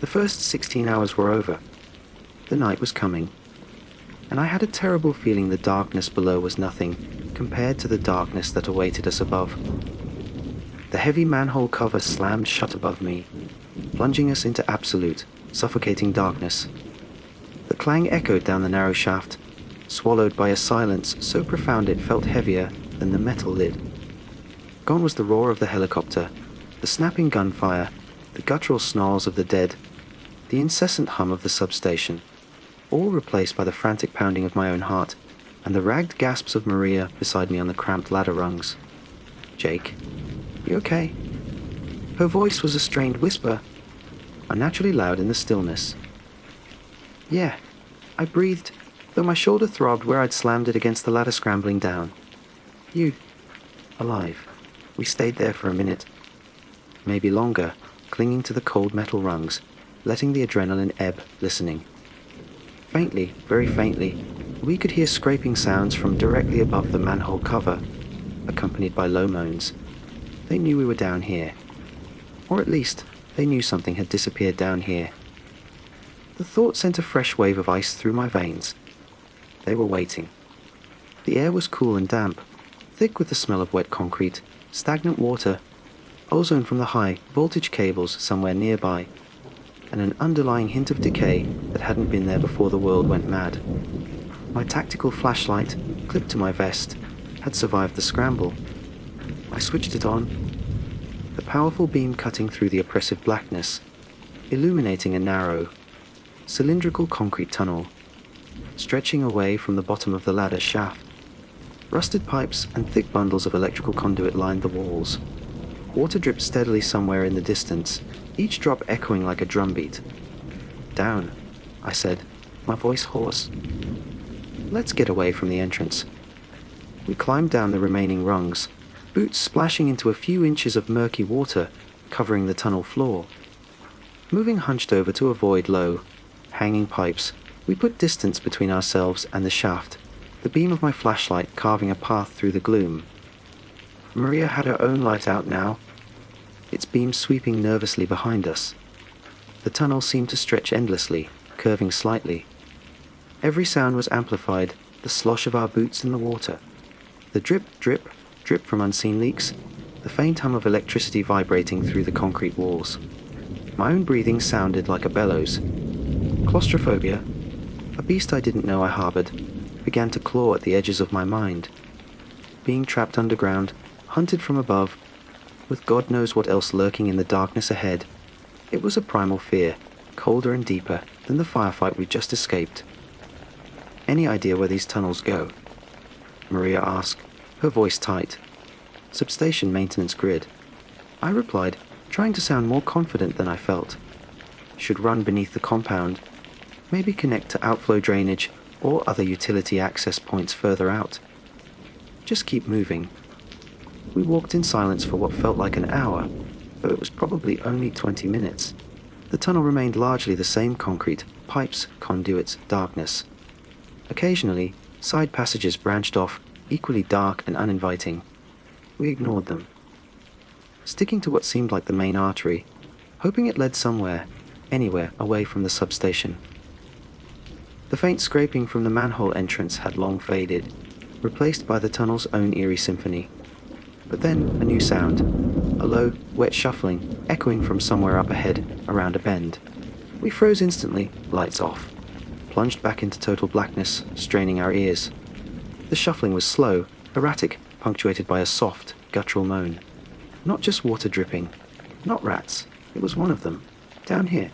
The first 16 hours were over. The night was coming, and I had a terrible feeling the darkness below was nothing compared to the darkness that awaited us above. The heavy manhole cover slammed shut above me, plunging us into absolute, suffocating darkness. The clang echoed down the narrow shaft, swallowed by a silence so profound it felt heavier than the metal lid. Gone was the roar of the helicopter, the snapping gunfire, the guttural snarls of the dead, the incessant hum of the substation, all replaced by the frantic pounding of my own heart and the ragged gasps of Maria beside me on the cramped ladder rungs. Jake, you okay? Her voice was a strained whisper, unnaturally loud in the stillness. Yeah, I breathed, though my shoulder throbbed where I'd slammed it against the ladder scrambling down. You, alive. We stayed there for a minute, maybe longer, clinging to the cold metal rungs, letting the adrenaline ebb, listening. Faintly, very faintly, we could hear scraping sounds from directly above the manhole cover, accompanied by low moans. They knew we were down here. Or at least, they knew something had disappeared down here. The thought sent a fresh wave of ice through my veins. They were waiting. The air was cool and damp, thick with the smell of wet concrete, stagnant water, ozone from the high voltage cables somewhere nearby, and an underlying hint of decay that hadn't been there before the world went mad. My tactical flashlight, clipped to my vest, had survived the scramble. I switched it on, the powerful beam cutting through the oppressive blackness, illuminating a narrow, cylindrical concrete tunnel, stretching away from the bottom of the ladder shaft. Rusted pipes and thick bundles of electrical conduit lined the walls. Water dripped steadily somewhere in the distance, each drop echoing like a drumbeat. "Down," I said, my voice hoarse. "Let's get away from the entrance." We climbed down the remaining rungs, boots splashing into a few inches of murky water covering the tunnel floor. Moving hunched over to avoid low, hanging pipes, we put distance between ourselves and the shaft, the beam of my flashlight carving a path through the gloom. Maria had her own light out now, its beam sweeping nervously behind us. The tunnel seemed to stretch endlessly, curving slightly. Every sound was amplified, the slosh of our boots in the water, the drip, drip, drip from unseen leaks, the faint hum of electricity vibrating through the concrete walls. My own breathing sounded like a bellows. Claustrophobia, a beast I didn't know I harbored, began to claw at the edges of my mind. Being trapped underground, hunted from above, with God knows what else lurking in the darkness ahead, it was a primal fear, colder and deeper than the firefight we'd just escaped. "Any idea where these tunnels go?" Maria asked, her voice tight. "Substation maintenance grid." I replied, trying to sound more confident than I felt. "Should run beneath the compound, maybe connect to outflow drainage or other utility access points further out. Just keep moving." We walked in silence for what felt like an hour, though it was probably only 20 minutes. The tunnel remained largely the same concrete, pipes, conduits, darkness. Occasionally, side passages branched off, equally dark and uninviting. We ignored them, sticking to what seemed like the main artery, hoping it led somewhere, anywhere away from the substation. The faint scraping from the manhole entrance had long faded, replaced by the tunnel's own eerie symphony. But then a new sound, a low, wet shuffling, echoing from somewhere up ahead, around a bend. We froze instantly, lights off, plunged back into total blackness, straining our ears. The shuffling was slow, erratic, punctuated by a soft, guttural moan. Not just water dripping, not rats, it was one of them, down here.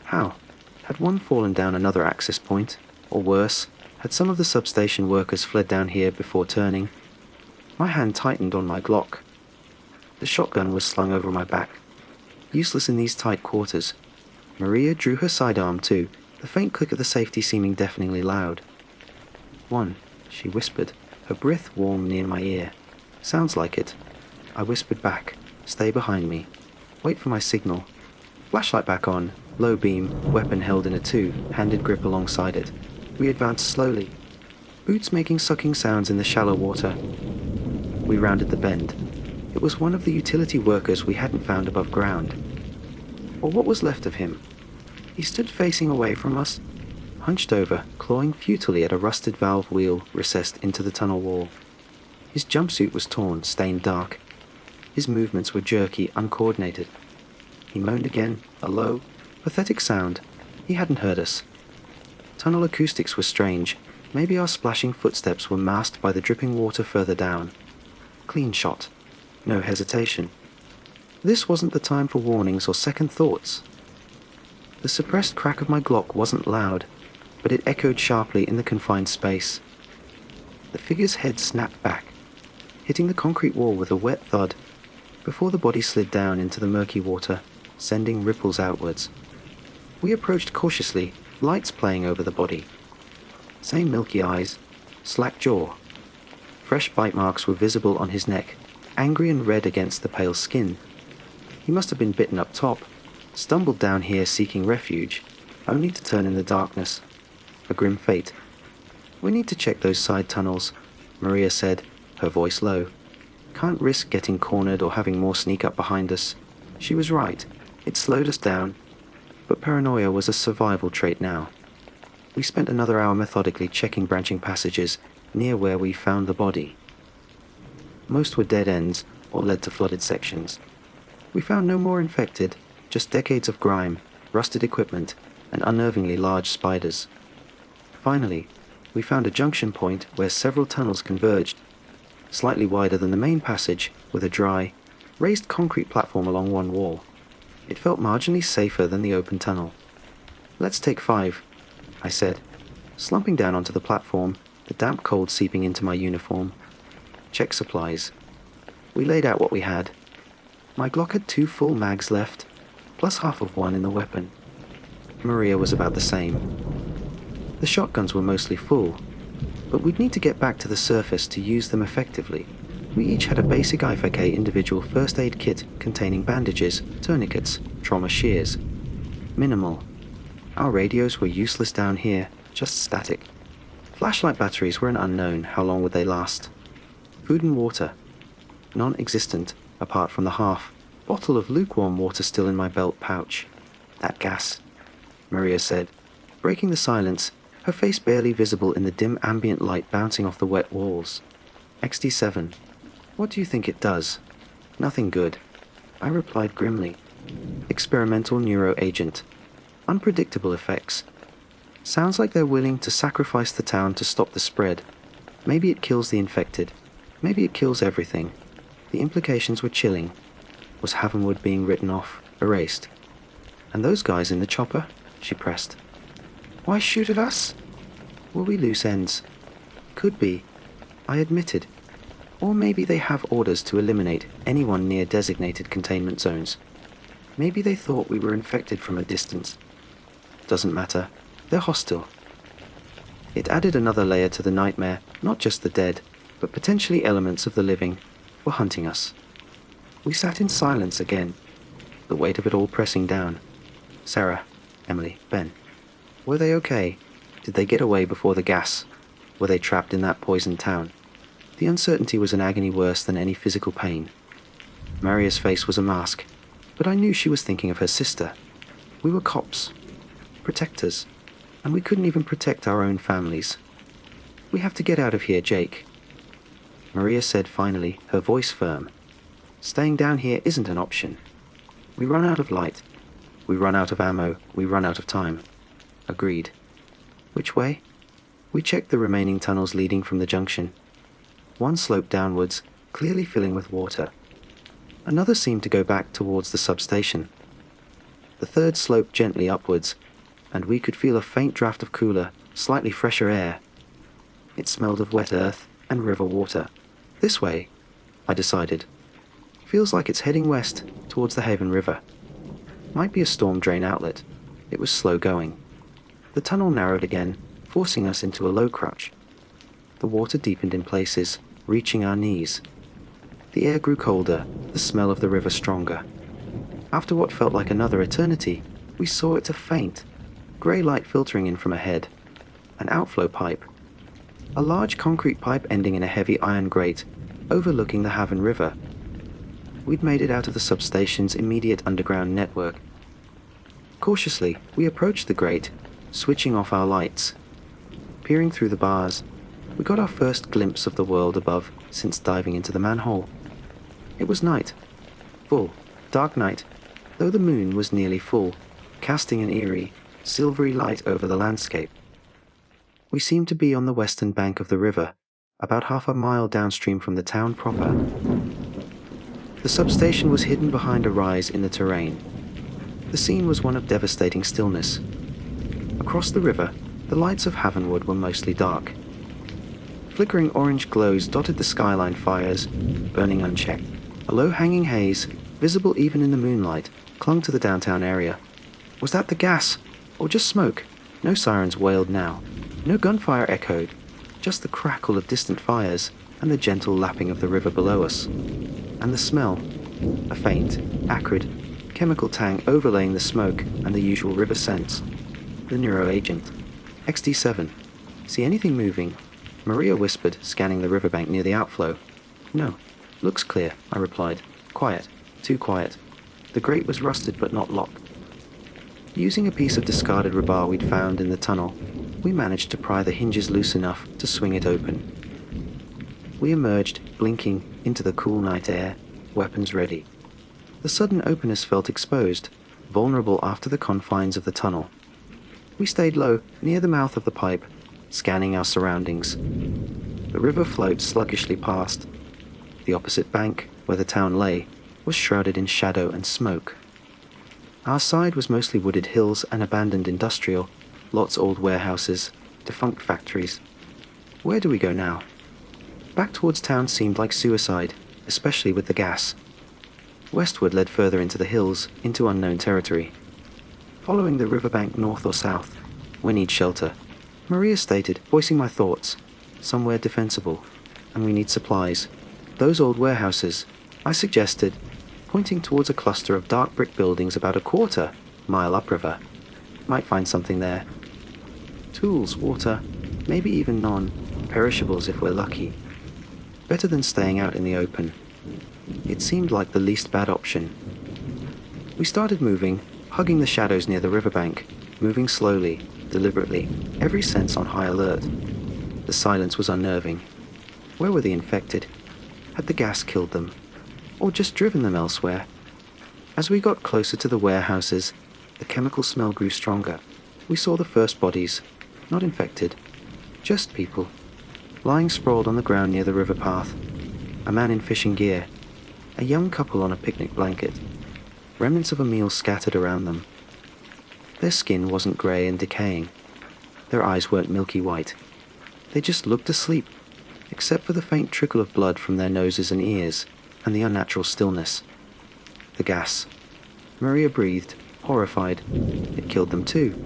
How? Had one fallen down another access point? Or worse, had some of the substation workers fled down here before turning? My hand tightened on my Glock. The shotgun was slung over my back. Useless in these tight quarters. Maria drew her sidearm too, the faint click of the safety seeming deafeningly loud. "One," she whispered, her breath warm near my ear. "Sounds like it." I whispered back, "Stay behind me. Wait for my signal." Flashlight back on, low beam, weapon held in a two-handed grip alongside it. We advanced slowly, boots making sucking sounds in the shallow water. We rounded the bend. It was one of the utility workers we hadn't found above ground. Or what was left of him. He stood facing away from us, hunched over, clawing futilely at a rusted valve wheel recessed into the tunnel wall. His jumpsuit was torn, stained dark. His movements were jerky, uncoordinated. He moaned again, a low, pathetic sound. He hadn't heard us. Tunnel acoustics were strange. Maybe our splashing footsteps were masked by the dripping water further down. Clean shot. No hesitation. This wasn't the time for warnings or second thoughts. The suppressed crack of my Glock wasn't loud, but it echoed sharply in the confined space. The figure's head snapped back, hitting the concrete wall with a wet thud, before the body slid down into the murky water, sending ripples outwards. We approached cautiously, lights playing over the body. Same milky eyes, slack jaw. Fresh bite marks were visible on his neck, angry and red against the pale skin. He must have been bitten up top, stumbled down here seeking refuge, only to turn in the darkness. A grim fate. "We need to check those side tunnels," Maria said, her voice low. "Can't risk getting cornered or having more sneak up behind us." She was right. It slowed us down, but paranoia was a survival trait now. We spent another hour methodically checking branching passages, near where we found the body. Most were dead ends or led to flooded sections. We found no more infected, just decades of grime, rusted equipment, and unnervingly large spiders. Finally, we found a junction point where several tunnels converged, slightly wider than the main passage, with a dry, raised concrete platform along one wall. It felt marginally safer than the open tunnel. "Let's take 5, I said, slumping down onto the platform, the damp cold seeping into my uniform. "Check supplies." We laid out what we had. My Glock had 2 full mags left, plus half of one in the weapon. Maria was about the same. The shotguns were mostly full, but we'd need to get back to the surface to use them effectively. We each had a basic IFK individual first aid kit containing bandages, tourniquets, trauma shears. Minimal. Our radios were useless down here, just static. Flashlight batteries were an unknown. How long would they last? Food and water. Non-existent, apart from the half bottle of lukewarm water still in my belt pouch. "That gas," Maria said, breaking the silence, her face barely visible in the dim ambient light bouncing off the wet walls. "XD7. What do you think it does?" "Nothing good," I replied grimly. "Experimental neuroagent. Unpredictable effects. Sounds like they're willing to sacrifice the town to stop the spread. Maybe it kills the infected. Maybe it kills everything." The implications were chilling. Was Havenwood being written off, erased? "And those guys in the chopper?" she pressed. "Why shoot at us?" "Were we loose ends?" "Could be," I admitted. "Or maybe they have orders to eliminate anyone near designated containment zones. Maybe they thought we were infected from a distance. Doesn't matter. They're hostile." It added another layer to the nightmare. Not just the dead, but potentially elements of the living, were hunting us. We sat in silence again, the weight of it all pressing down. Sarah, Emily, Ben. Were they okay? Did they get away before the gas? Were they trapped in that poisoned town? The uncertainty was an agony worse than any physical pain. Maria's face was a mask, but I knew she was thinking of her sister. We were cops, protectors, and we couldn't even protect our own families. "We have to get out of here, Jake," Maria said finally, her voice firm. "Staying down here isn't an option. We run out of light. We run out of ammo. We run out of time." Agreed. "Which way?" We checked the remaining tunnels leading from the junction. One sloped downwards, clearly filling with water. Another seemed to go back towards the substation. The third sloped gently upwards, and we could feel a faint draft of cooler, slightly fresher air. It smelled of wet earth and river water. "This way," I decided. "Feels like it's heading west, towards the Haven River. Might be a storm drain outlet." It was slow going. The tunnel narrowed again, forcing us into a low crutch. The water deepened in places, reaching our knees. The air grew colder, the smell of the river stronger. After what felt like another eternity, we saw it a faint, grey light filtering in from ahead. An outflow pipe. A large concrete pipe ending in a heavy iron grate, overlooking the Haven River. We'd made it out of the substation's immediate underground network. Cautiously, we approached the grate, switching off our lights. Peering through the bars, we got our first glimpse of the world above since diving into the manhole. It was night. Full, dark night, though the moon was nearly full, casting an eerie, silvery light over the landscape. We seemed to be on the western bank of the river, about half a mile downstream from the town proper. The substation was hidden behind a rise in the terrain. The scene was one of devastating stillness. Across the river, the lights of Havenwood were mostly dark. Flickering orange glows dotted the skyline fires, burning unchecked. A low-hanging haze, visible even in the moonlight, clung to the downtown area. Was that the gas? Or just smoke? No sirens wailed now. No gunfire echoed. Just the crackle of distant fires and the gentle lapping of the river below us. And the smell. A faint, acrid, chemical tang overlaying the smoke and the usual river scents. The neuroagent. XD7. "See anything moving?" Maria whispered, scanning the riverbank near the outflow. "No. Looks clear," I replied. "Quiet. Too quiet." The grate was rusted but not locked. Using a piece of discarded rebar we'd found in the tunnel, we managed to pry the hinges loose enough to swing it open. We emerged, blinking, into the cool night air, weapons ready. The sudden openness felt exposed, vulnerable after the confines of the tunnel. We stayed low, near the mouth of the pipe, scanning our surroundings. The river flowed sluggishly past. The opposite bank, where the town lay, was shrouded in shadow and smoke. Our side was mostly wooded hills and abandoned industrial, lots old warehouses, defunct factories. Where do we go now? Back towards town seemed like suicide, especially with the gas. Westward led further into the hills, into unknown territory. Following the riverbank north or south, we need shelter. Maria stated, voicing my thoughts. Somewhere defensible, and we need supplies. Those old warehouses, I suggested, pointing towards a cluster of dark brick buildings about a quarter-mile upriver. Might find something there. Tools, water, maybe even non-perishables if we're lucky. Better than staying out in the open. It seemed like the least bad option. We started moving, hugging the shadows near the riverbank, moving slowly, deliberately, every sense on high alert. The silence was unnerving. Where were the infected? Had the gas killed them? Or just driven them elsewhere? As we got closer to the warehouses, the chemical smell grew stronger. We saw the first bodies, not infected, just people, lying sprawled on the ground near the river path. A man in fishing gear, a young couple on a picnic blanket, remnants of a meal scattered around them. Their skin wasn't grey and decaying. Their eyes weren't milky white. They just looked asleep, except for the faint trickle of blood from their noses and ears, and the unnatural stillness. The gas. Maria breathed, horrified. It killed them too.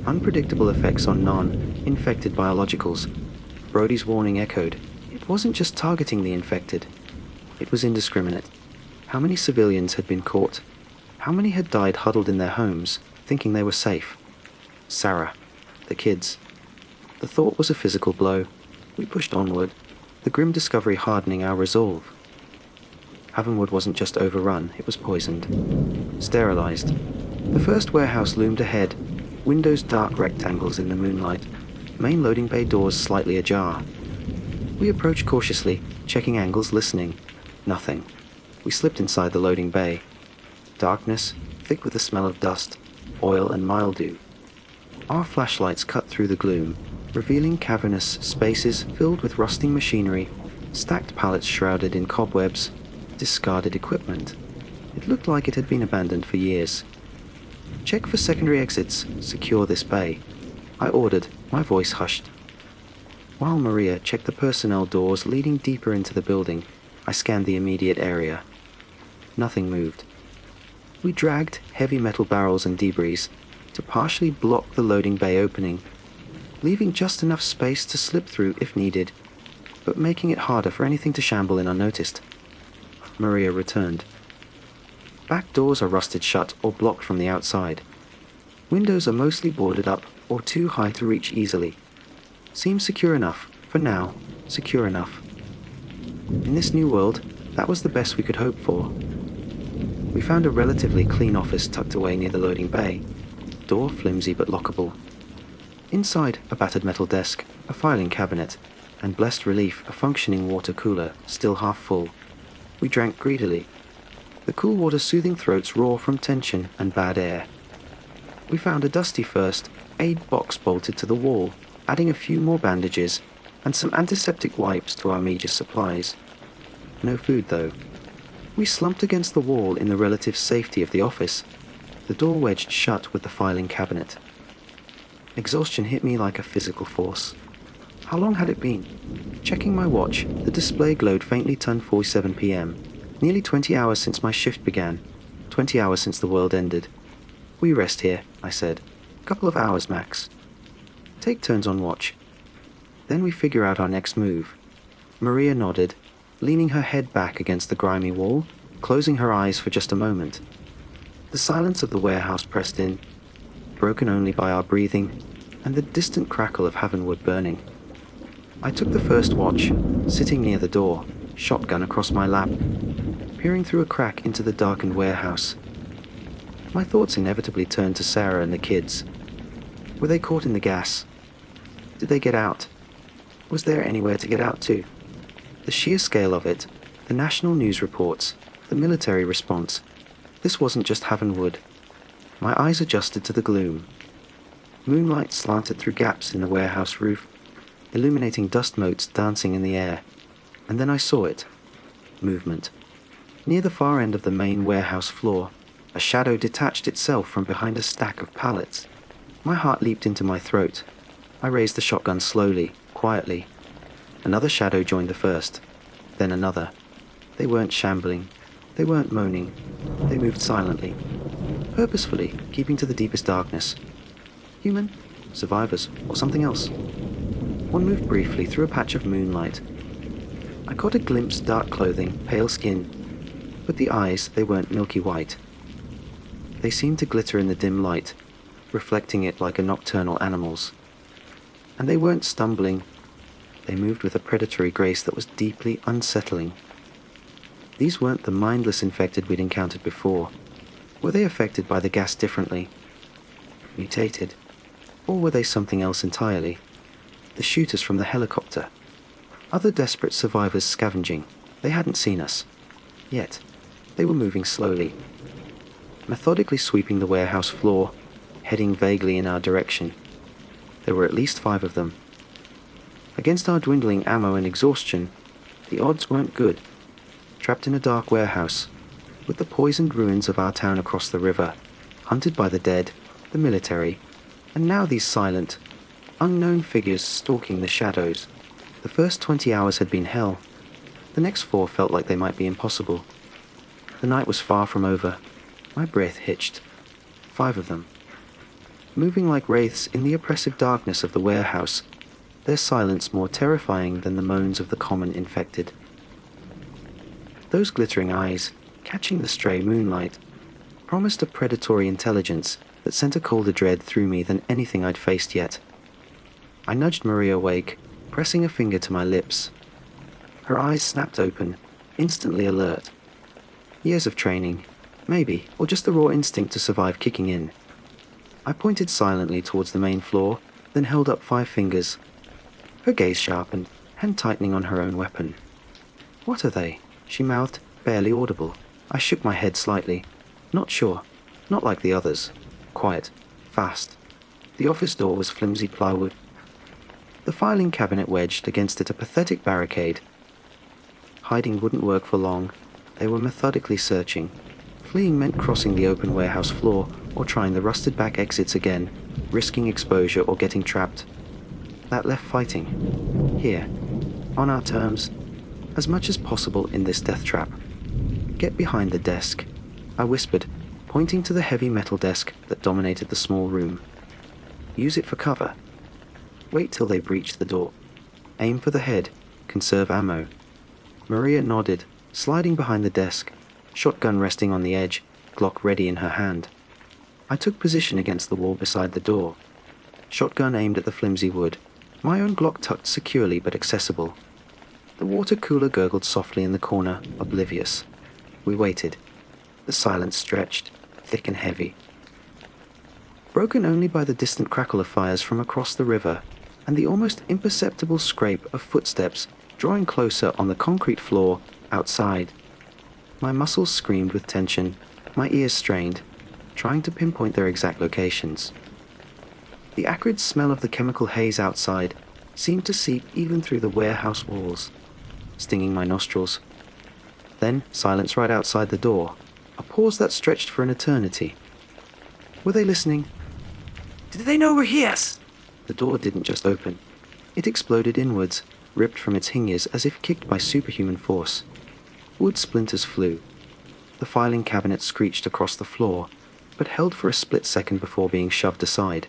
Unpredictable effects on non-infected biologicals. Brody's warning echoed. It wasn't just targeting the infected. It was indiscriminate. How many civilians had been caught? How many had died huddled in their homes, thinking they were safe? Sarah. The kids. The thought was a physical blow. We pushed onward, the grim discovery hardening our resolve. Havenwood wasn't just overrun, it was poisoned. Sterilized. The first warehouse loomed ahead, windows dark rectangles in the moonlight, main loading bay doors slightly ajar. We approached cautiously, checking angles, listening. Nothing. We slipped inside the loading bay. Darkness, thick with the smell of dust, oil and mildew. Our flashlights cut through the gloom, revealing cavernous spaces filled with rusting machinery, stacked pallets shrouded in cobwebs, discarded equipment. It looked like it had been abandoned for years. Check for secondary exits, secure this bay. I ordered, my voice hushed. While Maria checked the personnel doors leading deeper into the building, I scanned the immediate area. Nothing moved. We dragged heavy metal barrels and debris to partially block the loading bay opening, leaving just enough space to slip through if needed, but making it harder for anything to shamble in unnoticed. Maria returned. Back doors are rusted shut or blocked from the outside. Windows are mostly boarded up or too high to reach easily. Seems secure enough, for now, secure enough. In this new world, that was the best we could hope for. We found a relatively clean office tucked away near the loading bay, door flimsy but lockable. Inside, a battered metal desk, a filing cabinet, and blessed relief, a functioning water cooler, still half full. We drank greedily. The cool water soothing throats raw from tension and bad air. We found a dusty first aid box bolted to the wall, adding a few more bandages and some antiseptic wipes to our immediate supplies. No food, though. We slumped against the wall in the relative safety of the office, the door wedged shut with the filing cabinet. Exhaustion hit me like a physical force. How long had it been? Checking my watch, the display glowed faintly 10:47 p.m. Nearly 20 hours since my shift began. 20 hours since the world ended. We rest here, I said. Couple of hours max. Take turns on watch. Then we figure out our next move. Maria nodded, leaning her head back against the grimy wall, closing her eyes for just a moment. The silence of the warehouse pressed in, broken only by our breathing and the distant crackle of Havenwood burning. I took the first watch, sitting near the door, shotgun across my lap, peering through a crack into the darkened warehouse. My thoughts inevitably turned to Sarah and the kids. Were they caught in the gas? Did they get out? Was there anywhere to get out to? The sheer scale of it, the national news reports, the military response. This wasn't just Havenwood. My eyes adjusted to the gloom. Moonlight slanted through gaps in the warehouse roof, illuminating dust motes dancing in the air. And then I saw it. Movement. Near the far end of the main warehouse floor, a shadow detached itself from behind a stack of pallets. My heart leaped into my throat. I raised the shotgun slowly, quietly. Another shadow joined the first, then another. They weren't shambling. They weren't moaning. They moved silently, purposefully, keeping to the deepest darkness. Human? Survivors? Or something else? One moved briefly through a patch of moonlight. I caught a glimpse, dark clothing, pale skin, but the eyes, they weren't milky white. They seemed to glitter in the dim light, reflecting it like a nocturnal animal's. And they weren't stumbling. They moved with a predatory grace that was deeply unsettling. These weren't the mindless infected we'd encountered before. Were they affected by the gas differently? Mutated? Or were they something else entirely? The shooters from the helicopter? Other desperate survivors scavenging? They hadn't seen us. Yet, they were moving slowly, methodically sweeping the warehouse floor, heading vaguely in our direction. There were at least 5 of them. Against our dwindling ammo and exhaustion, the odds weren't good. Trapped in a dark warehouse, with the poisoned ruins of our town across the river, hunted by the dead, the military, and now these silent, unknown figures stalking the shadows. The first 20 hours had been hell. The next 4 felt like they might be impossible. The night was far from over. My breath hitched. 5 of them. Moving like wraiths in the oppressive darkness of the warehouse, their silence more terrifying than the moans of the common infected. Those glittering eyes, catching the stray moonlight, promised a predatory intelligence that sent a colder dread through me than anything I'd faced yet. I nudged Maria awake, pressing a finger to my lips. Her eyes snapped open, instantly alert. Years of training, maybe, or just the raw instinct to survive kicking in. I pointed silently towards the main floor, then held up 5 fingers. Her gaze sharpened, hand tightening on her own weapon. "What are they?" she mouthed, barely audible. I shook my head slightly. Not sure. Not like the others. Quiet. Fast. The office door was flimsy plywood. The filing cabinet wedged against it a pathetic barricade. Hiding wouldn't work for long. They were methodically searching. Fleeing meant crossing the open warehouse floor or trying the rusted back exits again, risking exposure or getting trapped. That left fighting. Here. On our terms. As much as possible in this death trap. "Get behind the desk," I whispered, pointing to the heavy metal desk that dominated the small room. "Use it for cover. Wait till they breach the door. Aim for the head. Conserve ammo." Maria nodded, sliding behind the desk, shotgun resting on the edge, Glock ready in her hand. I took position against the wall beside the door. Shotgun aimed at the flimsy wood, my own Glock tucked securely but accessible. The water cooler gurgled softly in the corner, oblivious. We waited. The silence stretched, thick and heavy. Broken only by the distant crackle of fires from across the river, and the almost imperceptible scrape of footsteps drawing closer on the concrete floor outside. My muscles screamed with tension, my ears strained, trying to pinpoint their exact locations. The acrid smell of the chemical haze outside seemed to seep even through the warehouse walls, stinging my nostrils. Then silence right outside the door, a pause that stretched for an eternity. Were they listening? Did they know we're here? The door didn't just open. It exploded inwards, ripped from its hinges as if kicked by superhuman force. Wood splinters flew. The filing cabinet screeched across the floor, but held for a split second before being shoved aside.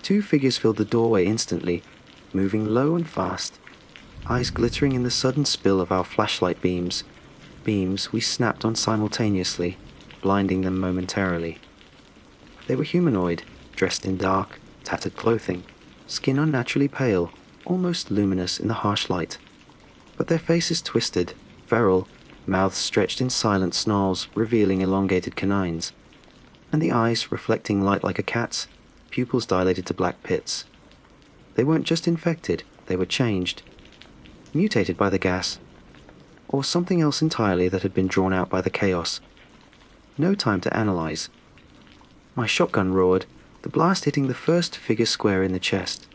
2 figures filled the doorway instantly, moving low and fast, eyes glittering in the sudden spill of our flashlight beams. Beams we snapped on simultaneously, blinding them momentarily. They were humanoid, dressed in dark, tattered clothing, skin unnaturally pale, almost luminous in the harsh light. But their faces twisted, feral, mouths stretched in silent snarls, revealing elongated canines. And the eyes, reflecting light like a cat's, pupils dilated to black pits. They weren't just infected, they were changed. mutated by the gas, or something else entirely that had been drawn out by the chaos. No time to analyze. My shotgun roared, the blast hitting the first figure square in the chest.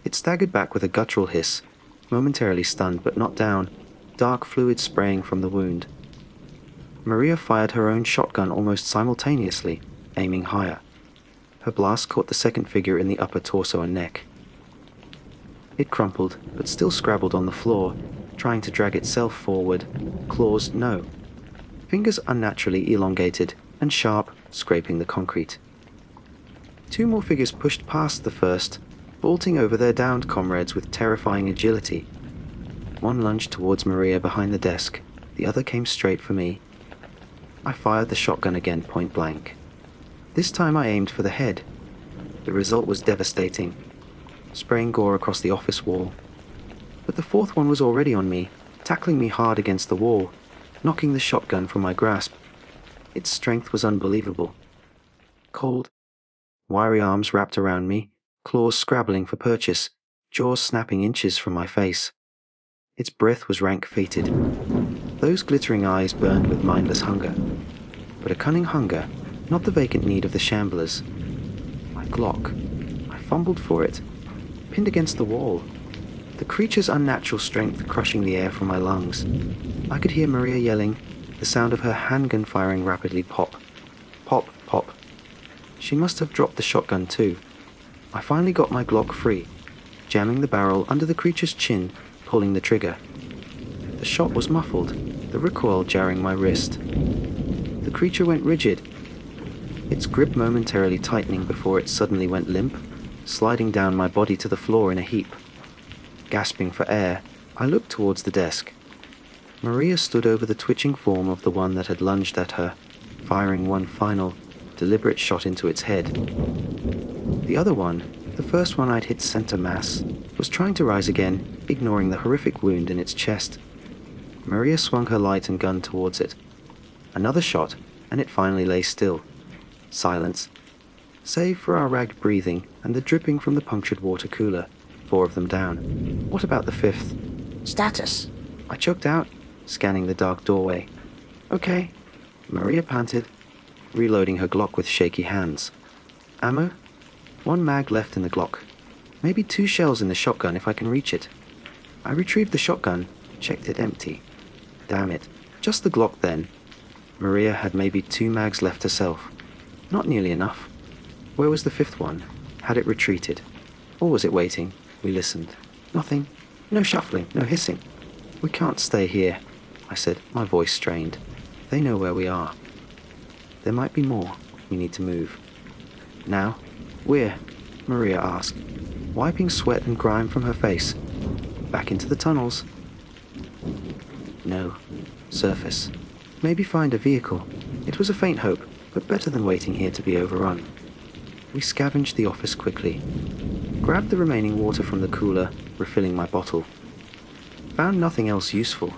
It staggered back with a guttural hiss, momentarily stunned but not down, dark fluid spraying from the wound. Maria fired her own shotgun almost simultaneously, aiming higher. Her blast caught the second figure in the upper torso and neck. It crumpled, but still scrabbled on the floor, trying to drag itself forward. Claws, no. Fingers unnaturally elongated and sharp, scraping the concrete. Two more figures pushed past the first, vaulting over their downed comrades with terrifying agility. One lunged towards Maria behind the desk, the other came straight for me. I fired the shotgun again point blank. This time I aimed for the head. The result was devastating, spraying gore across the office wall. But the fourth one was already on me, tackling me hard against the wall, knocking the shotgun from my grasp. Its strength was unbelievable. Cold, wiry arms wrapped around me, claws scrabbling for purchase, jaws snapping inches from my face. Its breath was rank-fated. Those glittering eyes burned with mindless hunger. But a cunning hunger, not the vacant need of the shamblers. My Glock. I fumbled for it, pinned against the wall. The creature's unnatural strength crushing the air from my lungs. I could hear Maria yelling, the sound of her handgun firing rapidly pop. Pop, pop. She must have dropped the shotgun too. I finally got my Glock free, jamming the barrel under the creature's chin, pulling the trigger. The shot was muffled, the recoil jarring my wrist. The creature went rigid, its grip momentarily tightening before it suddenly went limp, sliding down my body to the floor in a heap. Gasping for air, I looked towards the desk. Maria stood over the twitching form of the one that had lunged at her, firing one final, deliberate shot into its head. The other one, the first one I'd hit center mass, was trying to rise again, ignoring the horrific wound in its chest. Maria swung her light and gun towards it. Another shot, and it finally lay still. Silence, save for our ragged breathing and the dripping from the punctured water cooler. 4 of them down. What about the 5th? Status. I choked out, scanning the dark doorway. Okay, Maria panted, reloading her Glock with shaky hands. Ammo? 1 mag left in the Glock. Maybe 2 shells in the shotgun if I can reach it. I retrieved the shotgun, checked it empty. Damn it, just the Glock then. Maria had maybe 2 mags left herself. Not nearly enough. Where was the 5th one? Had it retreated? Or was it waiting? We listened. Nothing. No shuffling, no hissing. We can't stay here, I said, my voice strained. They know where we are. There might be more. We need to move. Now? Where? Maria asked, wiping sweat and grime from her face. Back into the tunnels. No. Surface. Maybe find a vehicle. It was a faint hope, but better than waiting here to be overrun. We scavenged the office quickly. Grabbed the remaining water from the cooler, refilling my bottle. Found nothing else useful.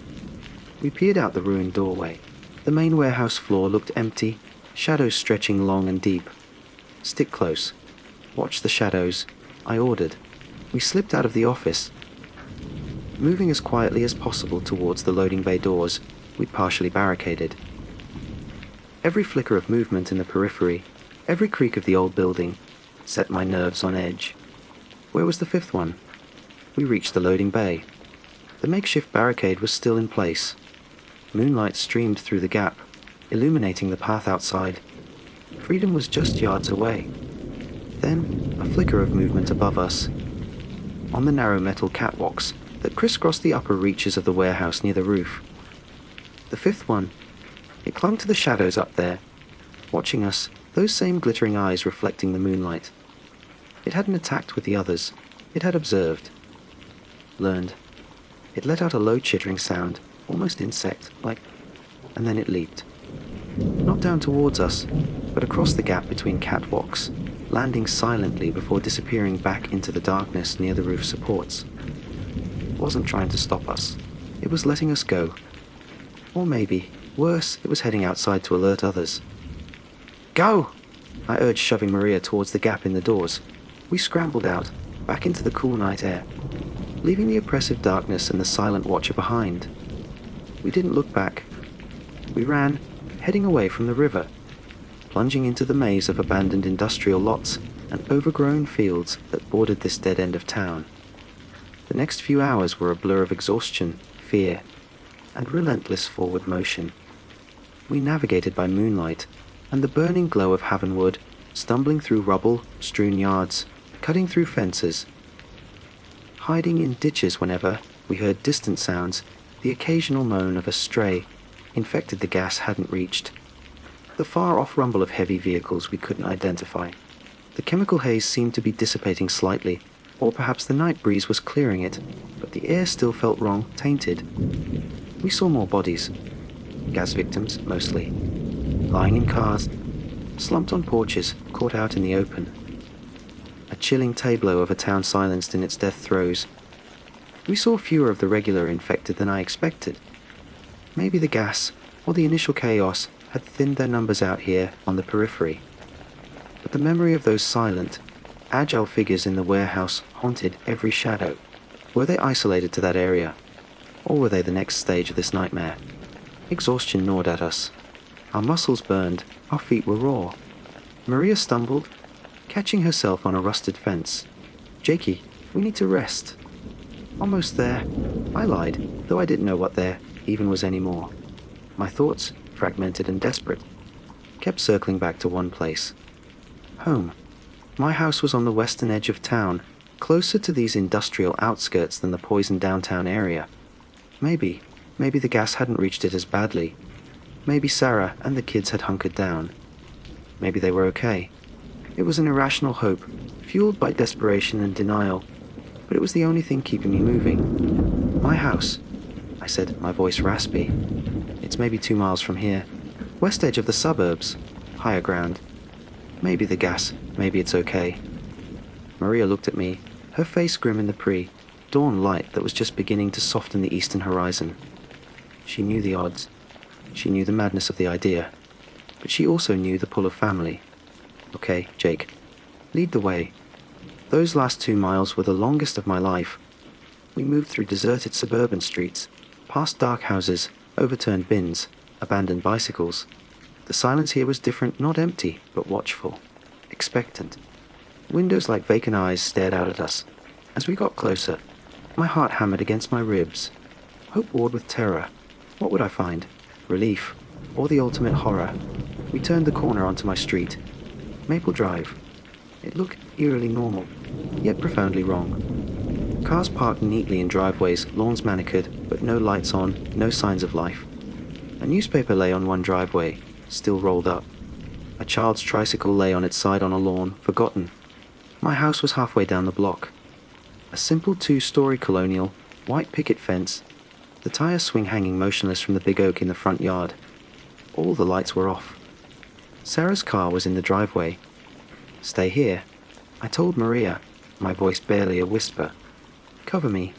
We peered out the ruined doorway. The main warehouse floor looked empty, shadows stretching long and deep. Stick close. Watch the shadows, I ordered. We slipped out of the office. Moving as quietly as possible towards the loading bay doors, we'd partially barricaded. Every flicker of movement in the periphery, every creak of the old building, set my nerves on edge. Where was the 5th one? We reached the loading bay. The makeshift barricade was still in place. Moonlight streamed through the gap, illuminating the path outside. Freedom was just yards away. Then, a flicker of movement above us. On the narrow metal catwalks that crisscrossed the upper reaches of the warehouse near the roof. The 5th one. It clung to the shadows up there, watching us, those same glittering eyes reflecting the moonlight. It hadn't attacked with the others. It had observed. Learned. It let out a low chittering sound, almost insect-like, and then it leaped. Not down towards us, but across the gap between catwalks, landing silently before disappearing back into the darkness near the roof supports. It wasn't trying to stop us. It was letting us go. Or maybe, worse, it was heading outside to alert others. Go! I urged, shoving Maria towards the gap in the doors. We scrambled out, back into the cool night air. leaving the oppressive darkness and the silent watcher behind. We didn't look back. We ran, heading away from the river, plunging into the maze of abandoned industrial lots and overgrown fields that bordered this dead end of town. The next few hours were a blur of exhaustion, fear, and relentless forward motion. We navigated by moonlight and the burning glow of Havenwood, stumbling through rubble-strewn yards, cutting through fences, hiding in ditches whenever we heard distant sounds. The occasional moan of a stray infected the gas hadn't reached. The far-off rumble of heavy vehicles we couldn't identify. The chemical haze seemed to be dissipating slightly, or perhaps the night breeze was clearing it, but the air still felt wrong, tainted. We saw more bodies. Gas victims, mostly. Lying in cars, slumped on porches, caught out in the open. A chilling tableau of a town silenced in its death throes. We saw fewer of the regular infected than I expected. Maybe the gas, or the initial chaos, had thinned their numbers out here on the periphery. But the memory of those silent, agile figures in the warehouse haunted every shadow. Were they isolated to that area? Or were they the next stage of this nightmare? Exhaustion gnawed at us. Our muscles burned, our feet were raw. Maria stumbled, catching herself on a rusted fence. "Jakey, we need to rest." "Almost there." I lied, though I didn't know what there even was anymore. My thoughts, fragmented and desperate, kept circling back to one place. Home. My house was on the western edge of town, closer to these industrial outskirts than the poisoned downtown area. Maybe the gas hadn't reached it as badly. Maybe Sarah and the kids had hunkered down. Maybe they were okay. It was an irrational hope, fueled by desperation and denial, but it was the only thing keeping me moving. "My house," I said, my voice raspy. "It's maybe 2 miles from here. West edge of the suburbs. Higher ground. Maybe the gas, maybe it's okay." Maria looked at me, her face grim in the pre-dawn light that was just beginning to soften the eastern horizon. She knew the odds. She knew the madness of the idea. But she also knew the pull of family. "Okay, Jake, lead the way." Those last 2 miles were the longest of my life. We moved through deserted suburban streets, past dark houses, overturned bins, abandoned bicycles. The silence here was different, not empty, but watchful, expectant. Windows like vacant eyes stared out at us. As we got closer, my heart hammered against my ribs. Hope warred with terror. What would I find? Relief, or the ultimate horror? We turned the corner onto my street. Maple Drive. It looked eerily normal, yet profoundly wrong. Cars parked neatly in driveways, lawns manicured, but no lights on, no signs of life. A newspaper lay on one driveway, still rolled up. A child's tricycle lay on its side on a lawn, forgotten. My house was halfway down the block. A simple 2-story colonial, white picket fence, the tire swing hanging motionless from the big oak in the front yard. All the lights were off. Sarah's car was in the driveway. "Stay here," I told Maria, my voice barely a whisper. "Cover me."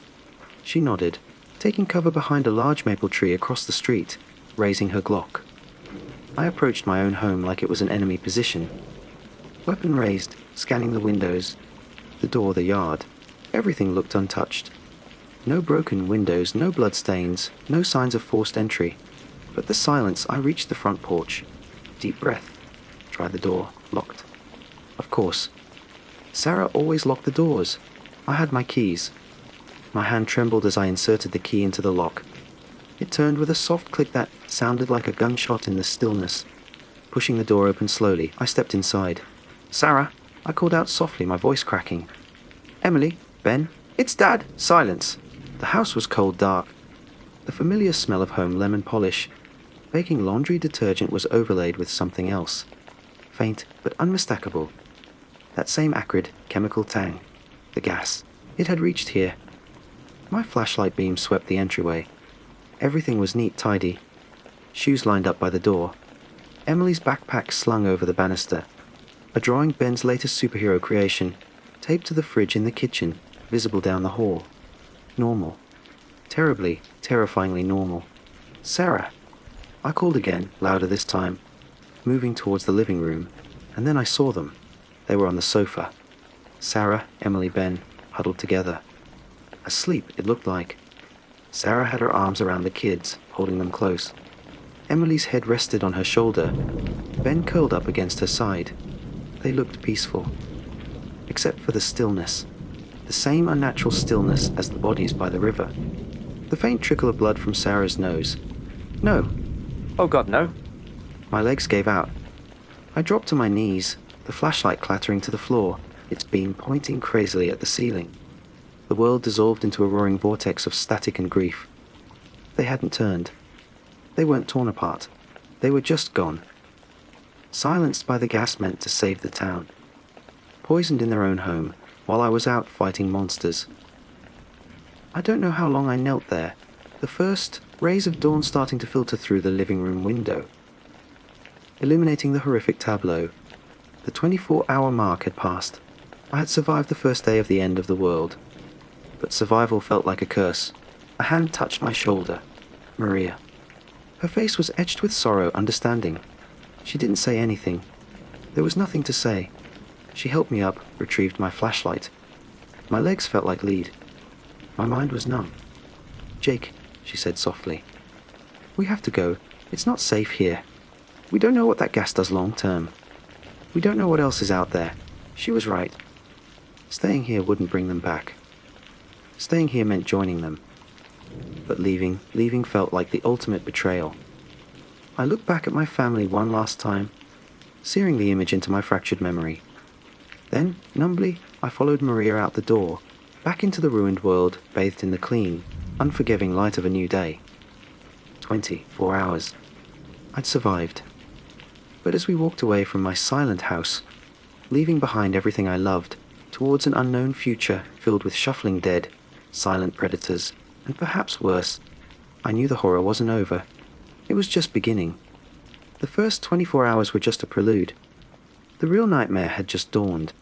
She nodded, taking cover behind a large maple tree across the street, raising her Glock. I approached my own home like it was an enemy position. Weapon raised, scanning the windows, the door, the yard. Everything looked untouched. No broken windows, no bloodstains, no signs of forced entry. But the silence, I reached the front porch. Deep breath. Tried the door. Locked. Of course. Sarah always locked the doors. I had my keys. My hand trembled as I inserted the key into the lock. It turned with a soft click that sounded like a gunshot in the stillness. Pushing the door open slowly, I stepped inside. "Sarah," I called out softly, my voice cracking. "Emily, Ben, it's Dad." Silence. The house was cold dark. The familiar smell of home lemon polish. Baking laundry detergent was overlaid with something else. Faint, but unmistakable. That same acrid, chemical tang. The gas. It had reached here. My flashlight beam swept the entryway. Everything was neat, tidy. Shoes lined up by the door. Emily's backpack slung over the banister. A drawing Ben's latest superhero creation, taped to the fridge in the kitchen, visible down the hall. Normal. Terribly, terrifyingly normal. "Sarah!" I called again, louder this time, moving towards the living room, and then I saw them. They were on the sofa. Sarah, Emily, Ben, huddled together. Asleep, it looked like. Sarah had her arms around the kids, holding them close. Emily's head rested on her shoulder. Ben curled up against her side. They looked peaceful. Except for the stillness. The same unnatural stillness as the bodies by the river. The faint trickle of blood from Sarah's nose. No. Oh God, no. My legs gave out. I dropped to my knees, the flashlight clattering to the floor, its beam pointing crazily at the ceiling. The world dissolved into a roaring vortex of static and grief. They hadn't turned. They weren't torn apart. They were just gone. Silenced by the gas meant to save the town. Poisoned in their own home, while I was out fighting monsters. I don't know how long I knelt there, the first rays of dawn starting to filter through the living room window, illuminating the horrific tableau. The 24-hour mark had passed. I had survived the first day of the end of the world. But survival felt like a curse. A hand touched my shoulder. Maria. Her face was etched with sorrow, understanding. She didn't say anything. There was nothing to say. She helped me up, retrieved my flashlight. My legs felt like lead. My mind was numb. Jake, she said softly. We have to go. It's not safe here. We don't know what that gas does long term. We don't know what else is out there. She was right. Staying here wouldn't bring them back. Staying here meant joining them. But leaving felt like the ultimate betrayal. I looked back at my family one last time, searing the image into my fractured memory. Then, numbly, I followed Maria out the door, back into the ruined world, bathed in the clean, unforgiving light of a new day. 24 hours. I'd survived. But as we walked away from my silent house, leaving behind everything I loved, towards an unknown future filled with shuffling dead, silent predators, and perhaps worse, I knew the horror wasn't over. It was just beginning. The first 24 hours were just a prelude. The real nightmare had just dawned.